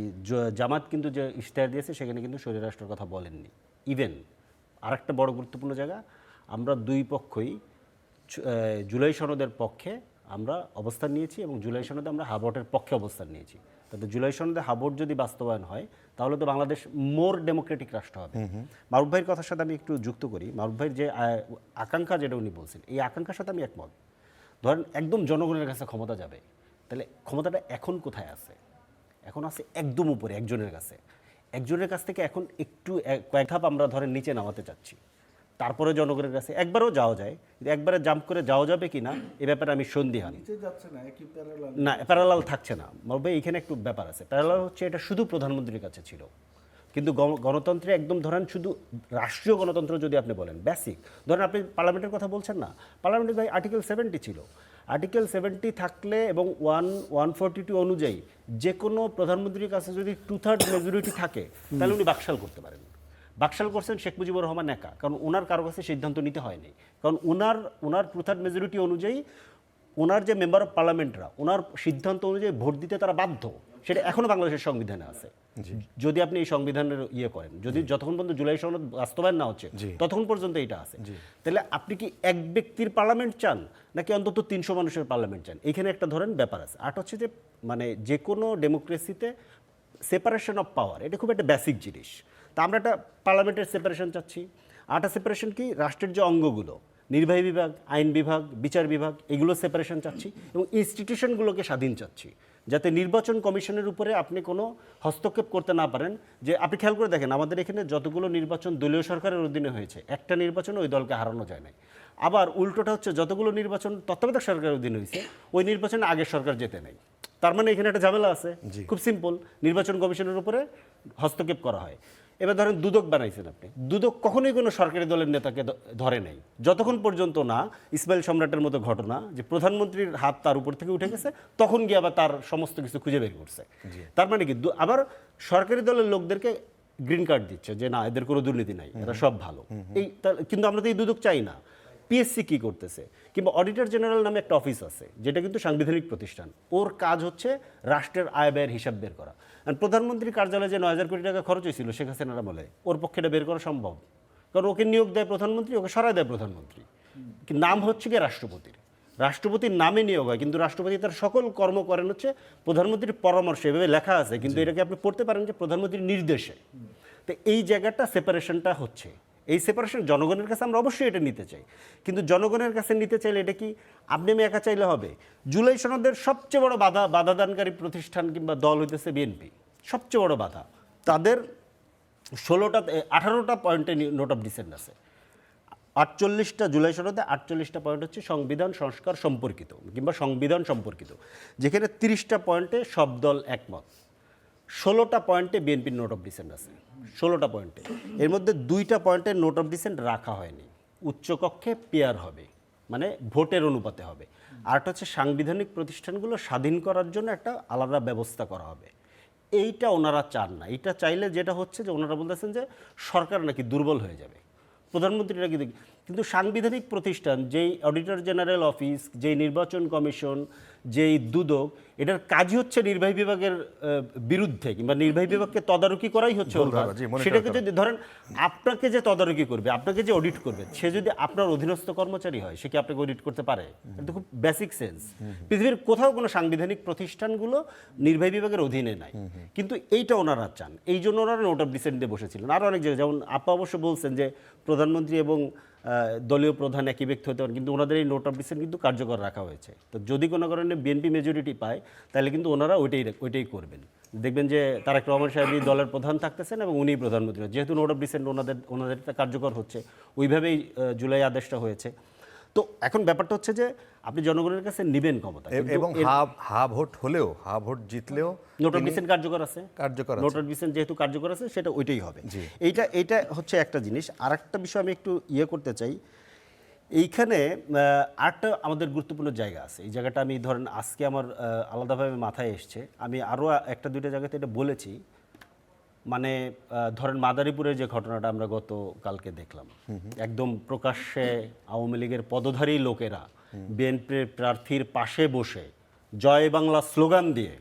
জামাত কিন্তু যে ইশতেহার দিয়েছে সেখানে কিন্তু শরিয়া রাষ্ট্রের কথা বলেননি। ইভেন আরেকটা বড় গুরুত্বপূর্ণ জায়গা, আমরা দুই পক্ষই জুলাই সনদের পক্ষে আমরা অবস্থান নিয়েছি এবং জুলাই সনদে আমরা হাবটের পক্ষে অবস্থান নিয়েছি। তাতে জুলাই সনদে হাবট যদি বাস্তবায়ন হয় তাহলে তো বাংলাদেশ মোর ডেমোক্রেটিক রাষ্ট্র হবে। মারুফ ভাইয়ের কথার সাথে আমি একটু যুক্ত করি। মারুফ ভাইয়ের যে আকাঙ্ক্ষা যেটা উনি বলছেন, এই আকাঙ্ক্ষার সাথে আমি একমত। ধরেন একদম জনগণের কাছে ক্ষমতা যাবে, তাহলে ক্ষমতাটা এখন কোথায় আছে? এখন আছে একদম উপরে একজনের কাছে। একজনের কাছ থেকে এখন একটু কয়েক ধাপ আমরা ধরেন নিচে নামাতে চাচ্ছি, তারপরে জনগণের কাছে একবারও যাওয়া যায়, কিন্তু একবারে জাম্প করে যাওয়া যাবে কি না এ ব্যাপারে আমি সন্দিহান। না, প্যারালাল থাকছে না মারুফ ভাই, এখানে একটু ব্যাপার আছে। প্যারালাল হচ্ছে এটা শুধু প্রধানমন্ত্রীর কাছে ছিল, কিন্তু গণতন্ত্রে একদম ধরেন শুধু রাষ্ট্রীয় গণতন্ত্র যদি আপনি বলেন বেসিক, ধরেন আপনি পার্লামেন্টের কথা বলছেন না, পার্লামেন্টে ভাই আর্টিকেল 70 ছিল। আর্টিকেল 70 থাকলে এবং 142 অনুযায়ী যে কোনো প্রধানমন্ত্রীর কাছে যদি 2/3 মেজরিটি থাকে তাহলে উনি বাকশাল করতে পারেন। বাকশাল করছেন শেখ মুজিবুর রহমান একা, কারণ ওনার কারো কাছে সিদ্ধান্ত নিতে হয়নি, কারণ ওনার 2/3 মেজরিটি অনুযায়ী ওনার যে মেম্বার অফ পার্লামেন্টরা ওনার সিদ্ধান্ত অনুযায়ী ভোট দিতে তারা বাধ্য। সেটা এখনো বাংলাদেশের সংবিধানে আছে। যদি আপনি এই সংবিধানের ইয়ে করেন, যদি যতক্ষণ পর্যন্ত জুলাই সনদ বাস্তবায়ন না হচ্ছে ততক্ষণ পর্যন্ত এটা আছে। তাহলে আপনি কি এক ব্যক্তির পার্লামেন্ট চান নাকি অন্তত 300 মানুষের পার্লামেন্ট চান? এখানে একটা ধরেন ব্যাপার আছে। আর হচ্ছে যে মানে যে কোনো ডেমোক্রেসিতে সেপারেশন অফ পাওয়ার এটা খুব একটা বেসিক জিনিস। তা আমরা একটা পার্লামেন্টের সেপারেশন চাচ্ছি। আরেকটা সেপারেশন কি, রাষ্ট্রের যে অঙ্গগুলো নির্বাহী বিভাগ, আইন বিভাগ, বিচার বিভাগ, এগুলো সেপারেশন চাচ্ছি এবং ইনস্টিটিউশনগুলোকে স্বাধীন চাচ্ছি, যাতে নির্বাচন কমিশনের উপরে আপনি কোনো হস্তক্ষেপ করতে না পারেন। যে আপনি খেয়াল করে দেখেন আমাদের এখানে যতগুলো নির্বাচন দলীয় সরকারের অধীনে হয়েছে, একটা নির্বাচনে ওই দলকে হারানো যায় নাই। আবার উল্টোটা হচ্ছে যতগুলো নির্বাচন তত্ত্বাবধায়ক সরকারের অধীনে হয়েছে ওই নির্বাচনে আগের সরকার যেতে নেই। তার মানে এখানে একটা ঝামেলা আছে। খুব সিম্পল, নির্বাচন কমিশনের উপরে হস্তক্ষেপ করা হয়। এবার ধরেন দুদক বানাইছেন আপনি, দুদক কখনোই কোনো সরকারি দলের নেতাকে ধরে নেই যতক্ষণ পর্যন্ত না ইসমাইল সম্রাটের মতো ঘটনা যে প্রধানমন্ত্রীর হাত তার উপর থেকে উঠে গেছে, তখন গিয়ে আবার তার সমস্ত কিছু খুঁজে বের করছে। তার মানে কি আবার সরকারি দলের লোকদেরকে গ্রিন কার্ড দিচ্ছে যে না এদের কোনো দুর্নীতি নাই, এরা সব ভালো। কিন্তু আমরা তো এই দুদক চাই না। পিএসসি কি করতেছে, কিংবা অডিটর জেনারেল নামে একটা অফিস আছে যেটা কিন্তু সাংবিধানিক প্রতিষ্ঠান, ওর কাজ হচ্ছে রাষ্ট্রের আয় ব্যয়ের হিসাব বের করা। আর প্রধানমন্ত্রীর কার্যালয়ে যে 9000 কোটি টাকা খরচ হয়েছিল শেখ হাসিনার আমলে, ওর পক্ষে এটা বের করা সম্ভব, কারণ ওকে নিয়োগ দেয় প্রধানমন্ত্রী, ওকে সরায় দেয় প্রধানমন্ত্রী। নাম হচ্ছে কি রাষ্ট্রপতির, রাষ্ট্রপতির নামে নিয়োগ হয়, কিন্তু রাষ্ট্রপতি তার সকল কর্ম করেন হচ্ছে প্রধানমন্ত্রীর পরামর্শে, এভাবে লেখা আছে, কিন্তু এটাকে আপনি পড়তে পারেন যে প্রধানমন্ত্রীর নির্দেশে। তো এই জায়গাটা সেপারেশনটা হচ্ছে, এই সেপারেশন জনগণের কাছে আমরা অবশ্যই এটা নিতে চাই, কিন্তু জনগণের কাছে নিতে চাইলে এটা কি আপনি আমি একা চাইলে হবে? জুলাই সনদের সবচেয়ে বড় বাধাদানকারী প্রতিষ্ঠান কিংবা দল হইতেছে বিএনপি, সবচেয়ে বড় বাধা। তাদের 18টা পয়েন্টে নোট অফ ডিসেন্ট আছে। 48টা জুলাই সনদে 48টা পয়েন্ট হচ্ছে সংবিধান সংস্কার সম্পর্কিত কিংবা সংবিধান সম্পর্কিত, যেখানে 30টা পয়েন্টে সব দল একমত। 16টা পয়েন্টে বিএনপির নোট অফ ডিসেন্ট আছে। 16টা পয়েন্টে এর মধ্যে 2টা পয়েন্টে নোট অফ ডিসেন্ট রাখা হয়নি, উচ্চকক্ষে পেয়ার হবে, মানে ভোটের অনুপাতে হবে। আরেকটা হচ্ছে সাংবিধানিক প্রতিষ্ঠানগুলো স্বাধীন করার জন্য একটা আলাদা ব্যবস্থা করা হবে। এইটা ওনারা চান না। এটা চাইলে যেটা হচ্ছে যে ওনারা বলতেছেন যে সরকার নাকি দুর্বল হয়ে যাবে, প্রধানমন্ত্রী নাকি কিন্তু সাংবিধানিক প্রতিষ্ঠান যেই অডিটর জেনারেল অফিস, যেই নির্বাচন কমিশন, যেই দুদক, এটার কাজই হচ্ছে নির্বাহী বিভাগের বিরুদ্ধে কিংবা নির্বাহী বিভাগকে তদারকি করাই হচ্ছে ওর কাজ। সেটাকে যদি ধরেন আপনাকে যে তদারকি করবে, আপনাকে যে অডিট করবে, সে যদি আপনার অধীনস্থ কর্মচারী হয়, সে কি আপনাকে অডিট করতে পারে? এটা খুব বেসিক সেন্স। পৃথিবীর কোথাও কোনো সাংবিধানিক প্রতিষ্ঠানগুলো নির্বাহী বিভাগের অধীনে নাই, কিন্তু এইটা ওনারা চান। এই জন্য ওনারা নোট অফ ডিসেন্ট দিয়ে বসেছিলেন। আরও অনেক জায়গায়, যেমন আপা অবশ্য বলছেন যে প্রধানমন্ত্রী এবং দলীয় প্রধান একই ব্যক্তি হতে পারেন, কিন্তু ওনাদের এই নোট অফ ডিসেন্ট কিন্তু কার্যকর রাখা হয়েছে। তো যদি কোনো কারণে বিএনপি মেজরিটি পায়, তাহলে কিন্তু ওনারা ওইটাই করবেন। দেখবেন যে তারেক রহমান সাহেবই দলের প্রধান থাকতেছেন এবং উনিই প্রধানমন্ত্রী। যেহেতু নোট অফ ডিসেন্ট ওনাদেরটা কার্যকর হচ্ছে, ওইভাবেই জুলাই আদেশটা হয়েছে। তো এখন ব্যাপারটা হচ্ছে যে আপনি জনগণের কাছে নেবেন ক্ষমতা, এবং হা ভোট হলেও, হা ভোট জিতলেও নোট অফ ডিসেন্ট কার্যকর আছে। নোট অফ ডিসেন্ট যেহেতু কার্যকর আছে, সেটা ওইটাই হবে। এইটা হচ্ছে একটা জিনিস। আর একটা বিষয় আমি একটু করতে চাই। এইখানে আরেকটা আমাদের গুরুত্বপূর্ণ জায়গা আছে। এই জায়গাটা আমি ধরেন আজকে আমার আলাদাভাবে মাথায় এসছে, আমি আরও একটা দুইটা জায়গাতে এটা বলেছি। মানে ধরেন মাদারীপুরের যে ঘটনাটা আমরা গতকালকে দেখলাম, একদম প্রকাশ্যে আওয়ামী লীগের পদধারী লোকেরা বিএনপির প্রার্থীর পাশে বসে জয় বাংলা স্লোগান দিয়ে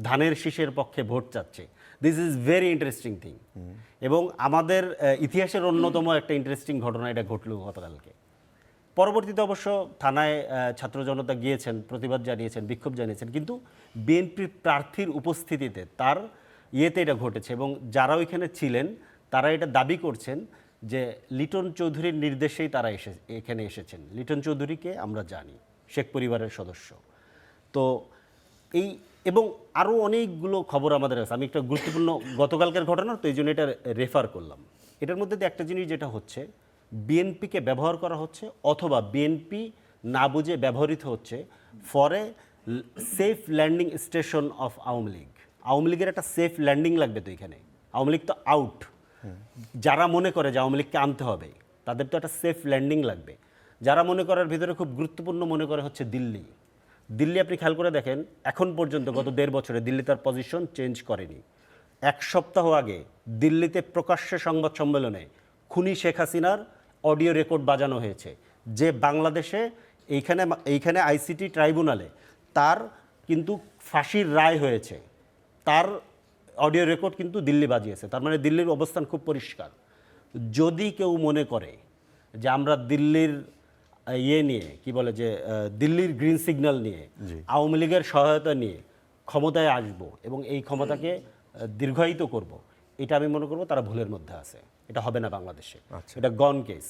ধানের শীষের পক্ষে ভোট চাচ্ছে। This is very interesting thing. এবং আমাদের ইতিহাসের অন্যতম একটা ইন্টারেস্টিং ঘটনা এটা ঘটল গতকালকে। পরবর্তীতে অবশ্য থানায় ছাত্র জনতা গিয়েছেন, প্রতিবাদ জানিয়েছেন, বিক্ষোভ জানিয়েছেন, কিন্তু বিএনপির প্রার্থীর উপস্থিতিতে তার এটা ঘটেছে। এবং যারা ওইখানে ছিলেন তারা এটা দাবি করছেন যে লিটন চৌধুরীর নির্দেশেই তারা এখানে এসেছেন। লিটন চৌধুরীকে আমরা জানি, শেখ পরিবারের সদস্য। তো এবং আরও অনেকগুলো খবর আমাদের আছে। আমি একটা গুরুত্বপূর্ণ গতকালকের ঘটনা, তো এই জন্য এটা রেফার করলাম। এটার মধ্যে একটা জিনিস যেটা হচ্ছে, বিএনপিকে ব্যবহার করা হচ্ছে, অথবা বিএনপি না বুঝে ব্যবহৃত হচ্ছে for a safe landing station of Awami League. Awami লীগের একটা সেফ ল্যান্ডিং লাগবে। তো এখানে আওয়ামী লীগ তো আউট। যারা মনে করে যে আওয়ামী লীগকে আনতে হবে, তাদের তো একটা সেফ ল্যান্ডিং লাগবে। যারা মনে করার ভিতরে খুব গুরুত্বপূর্ণ মনে করে হচ্ছে দিল্লি। আপনি খেয়াল করে দেখেন, এখন পর্যন্ত গত 1.5 বছরে দিল্লি তার পজিশন চেঞ্জ করেনি। 1 সপ্তাহ আগে দিল্লিতে প্রকাশ্যে সংবাদ সম্মেলনে খুনি শেখ হাসিনার অডিও রেকর্ড বাজানো হয়েছে, যে বাংলাদেশে এইখানে আইসিটি ট্রাইব্যুনালে তার কিন্তু ফাঁসির রায় হয়েছে, তার অডিও রেকর্ড কিন্তু দিল্লি বাজিয়েছে। তার মানে দিল্লির অবস্থান খুব পরিষ্কার। যদি কেউ মনে করে যে আমরা দিল্লির নিয়ে কি বলে যে দিল্লির গ্রিন সিগন্যাল নিয়ে, আওয়ামী লীগের সহায়তা নিয়ে ক্ষমতায় আসব এবং এই ক্ষমতাকে দীর্ঘায়িত করব, এটা আমি মনে করব তারা ভুলের মধ্যে আছে। এটা হবে না বাংলাদেশে। এটা গন কেস।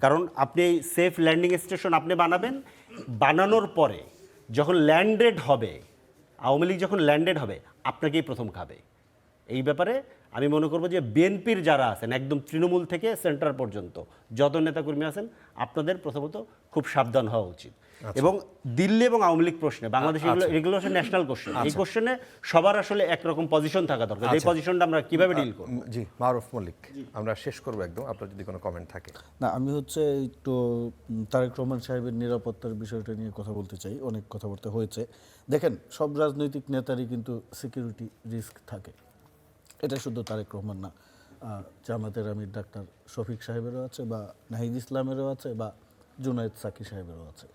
কারণ আপনি সেফ ল্যান্ডিং স্টেশন আপনি বানাবেন, বানানোর পরে যখন ল্যান্ডেড হবে, আওয়ামী লীগ যখন ল্যান্ডেড হবে, আপনাকেই প্রথম খাবে। এই ব্যাপারে আমি মনে করব যে বিএনপির যারা আছেন, একদম তৃণমূল থেকে সেন্টার পর্যন্ত যত নেতাকর্মী আছেন, আপনাদের প্রথমত খুব সাবধান হওয়া উচিত। এবং দিল্লি এবং আওয়ামী লীগ প্রশ্নে বাংলাদেশ এগুলো হচ্ছে ন্যাশনাল কোশ্চেন। এই কোশ্চেনে সবার আসলে একরকম পজিশন থাকা দরকার। এই পজিশনটা আমরা কিভাবে ডিল করব? জি, মারুফ মল্লিক, আমরা শেষ করব একদম, আপনার যদি কোনো কমেন্ট থাকে। না, আমি একটু তারেক রহমান সাহেবের নিরাপত্তার বিষয়টা নিয়ে কথা বলতে চাই। অনেক কথাবার্তা হয়েছে। দেখেন, সব রাজনৈতিক নেতারই কিন্তু সিকিউরিটি রিস্ক থাকে। এটা শুধু তারেক রহমান না, জামাতের আমির ডাক্তার শফিক সাহেবেরও আছে, বা নাহিদ ইসলামেরও আছে, বা জুনায়েদ সাকি সাহেবেরও আছে।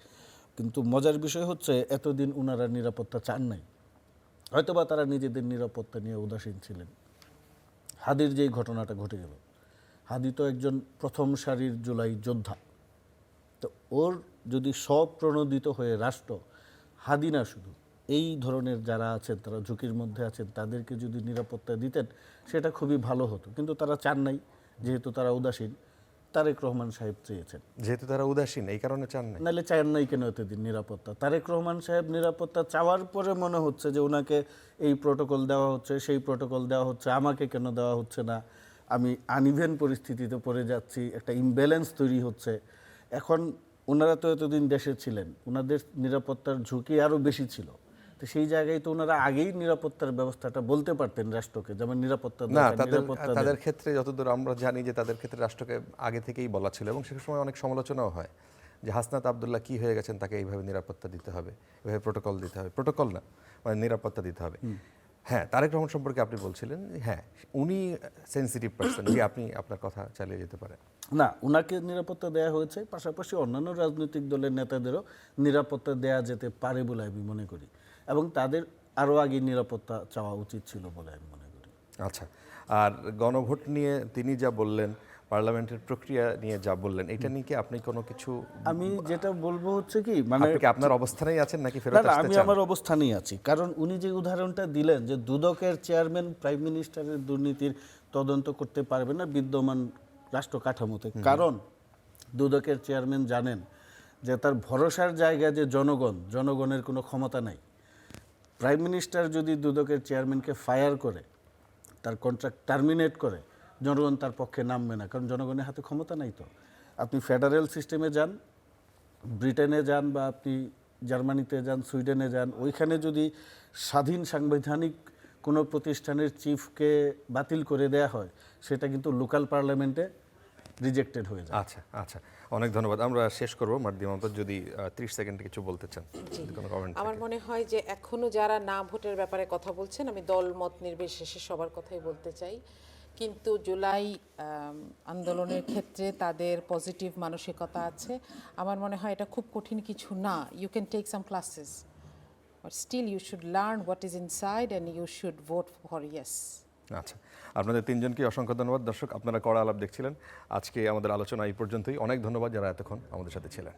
কিন্তু মজার বিষয় হচ্ছে, এতদিন ওনারা নিরাপত্তা চান নাই, হয়তোবা তারা নিজেদের নিরাপত্তা নিয়ে উদাসীন ছিলেন। হাদির যেই ঘটনাটা ঘটে গেল, হাদি তো একজন প্রথম সারির জুলাই যোদ্ধা। তো ওর যদি স্বপ্রণোদিত হয়ে রাষ্ট্র, হাদি না শুধু, এই ধরনের যারা আছেন, তারা ঝুঁকির মধ্যে আছেন, তাদেরকে যদি নিরাপত্তা দিতেন, সেটা খুবই ভালো হতো। কিন্তু তারা চান নাই, যেহেতু তারা উদাসীন। তারেক রহমান সাহেব চেয়েছেন, যেহেতু তারা উদাসীন, এই কারণে চান না। নাহলে চান নাই কেন এতদিন নিরাপত্তা? তারেক রহমান সাহেব নিরাপত্তা চাওয়ার পরে মনে হচ্ছে যে ওনাকে এই প্রোটোকল দেওয়া হচ্ছে, সেই প্রোটোকল দেওয়া হচ্ছে, আমাকে কেন দেওয়া হচ্ছে না, আমি আনইভেন পরিস্থিতিতে পড়ে যাচ্ছি, একটা ইমব্যালেন্স তৈরি হচ্ছে। এখন ওনারা তো এতদিন দেশে ছিলেন, ওনাদের নিরাপত্তার ঝুঁকি আরও বেশি ছিল। তো সেই জায়গায় তো ওনারা আগেই নিরাপত্তার ব্যবস্থাটা বলতে পারতেন রাষ্ট্রকে, যেমন নিরাপত্তা না, তাদের ক্ষেত্রে যতদূর আমরা জানি যে তাদের ক্ষেত্রে রাষ্ট্রকে আগে থেকেই বলা ছিল, এবং সে সময় অনেক সমালোচনাও হয় যে হাসনাত আব্দুল্লাহ কি হয়ে গেছেন তাকে এইভাবে নিরাপত্তা দিতে হবে, এভাবে প্রোটোকল দিতে হবে, প্রোটোকল না মানে নিরাপত্তা দিতে হবে। হ্যাঁ, তারেক রহমান সম্পর্কে আপনি বলছিলেন, হ্যাঁ উনি সেনসিটিভ পার্সন, যে আপনি আপনার কথা চালিয়ে যেতে পারেন। না, ওনাকে নিরাপত্তা দেওয়া হয়েছে, পাশাপাশি অন্যান্য রাজনৈতিক দলের নেতাদেরও নিরাপত্তা দেওয়া যেতে পারে বলে আমি মনে করি, এবং তাদের আরও আগে নিরাপত্তা চাওয়া উচিত ছিল বলে আমি মনে করি। আচ্ছা, আর গণভোট নিয়ে তিনি যা বললেন, পার্লামেন্টের প্রক্রিয়া নিয়ে যা বললেন, এটা নিয়ে কি আপনি কোনো কিছু, আমি যেটা বলবো হচ্ছে কি, মানে আপনি কি আপনার অবস্থানেই আছেন নাকি না ফেরত না, আসতে আমি চান? আমার অবস্থানেই আছি, কারণ উনি যে উদাহরণটা দিলেন যে দুদকের চেয়ারম্যান প্রাইম মিনিস্টারের দুর্নীতির তদন্ত করতে পারবে না বিদ্যমান রাষ্ট্র কাঠামোতে, কারণ দুদকের চেয়ারম্যান জানেন যে তার ভরসার জায়গা যে জনগণের কোনো ক্ষমতা নাই। প্রাইম মিনিস্টার যদি দুদকের চেয়ারম্যানকে ফায়ার করে, তার কন্ট্রাক্ট টার্মিনেট করে, জনগণ তার পক্ষে নামবে না, কারণ জনগণের হাতে ক্ষমতা নাই। তো আপনি ফেডারেল সিস্টেমে যান, ব্রিটেনে যান, বা আপনি জার্মানিতে যান, সুইডেনে যান, ওইখানে যদি স্বাধীন সাংবিধানিক কোনো প্রতিষ্ঠানের চিফকে বাতিল করে দেয়া হয়, সেটা কিন্তু লোকাল পার্লামেন্টে রিজেক্টেড হয়ে যায়। আচ্ছা আচ্ছা, অনেক ধন্যবাদ। আমরা শেষ করবো মার্দিয়া মামতা, যদি 30 সেকেন্ডে কিছু বলতে চান, যদি কোনো কমেন্ট। আমার মনে হয় যে এখনো যারা না ভোটের ব্যাপারে কথা বলছেন, আমি দল মত নির্বিশেষে সবার কথাই বলতে চাই, কিন্তু জুলাই আন্দোলনের ক্ষেত্রে তাদের পজিটিভ মানসিকতা আছে। আমার মনে হয় এটা খুব কঠিন কিছু না। You can take some classes, but still you should learn what is inside and you should vote for yes. আচ্ছা, আপনাদের তিনজনকে অসংখ্য ধন্যবাদ। দর্শক, আপনারা কড়া আলাপ দেখছিলেন। আজকে আমাদের আলোচনা এই পর্যন্তই। অনেক ধন্যবাদ যারা এতক্ষণ আমাদের সাথে ছিলেন।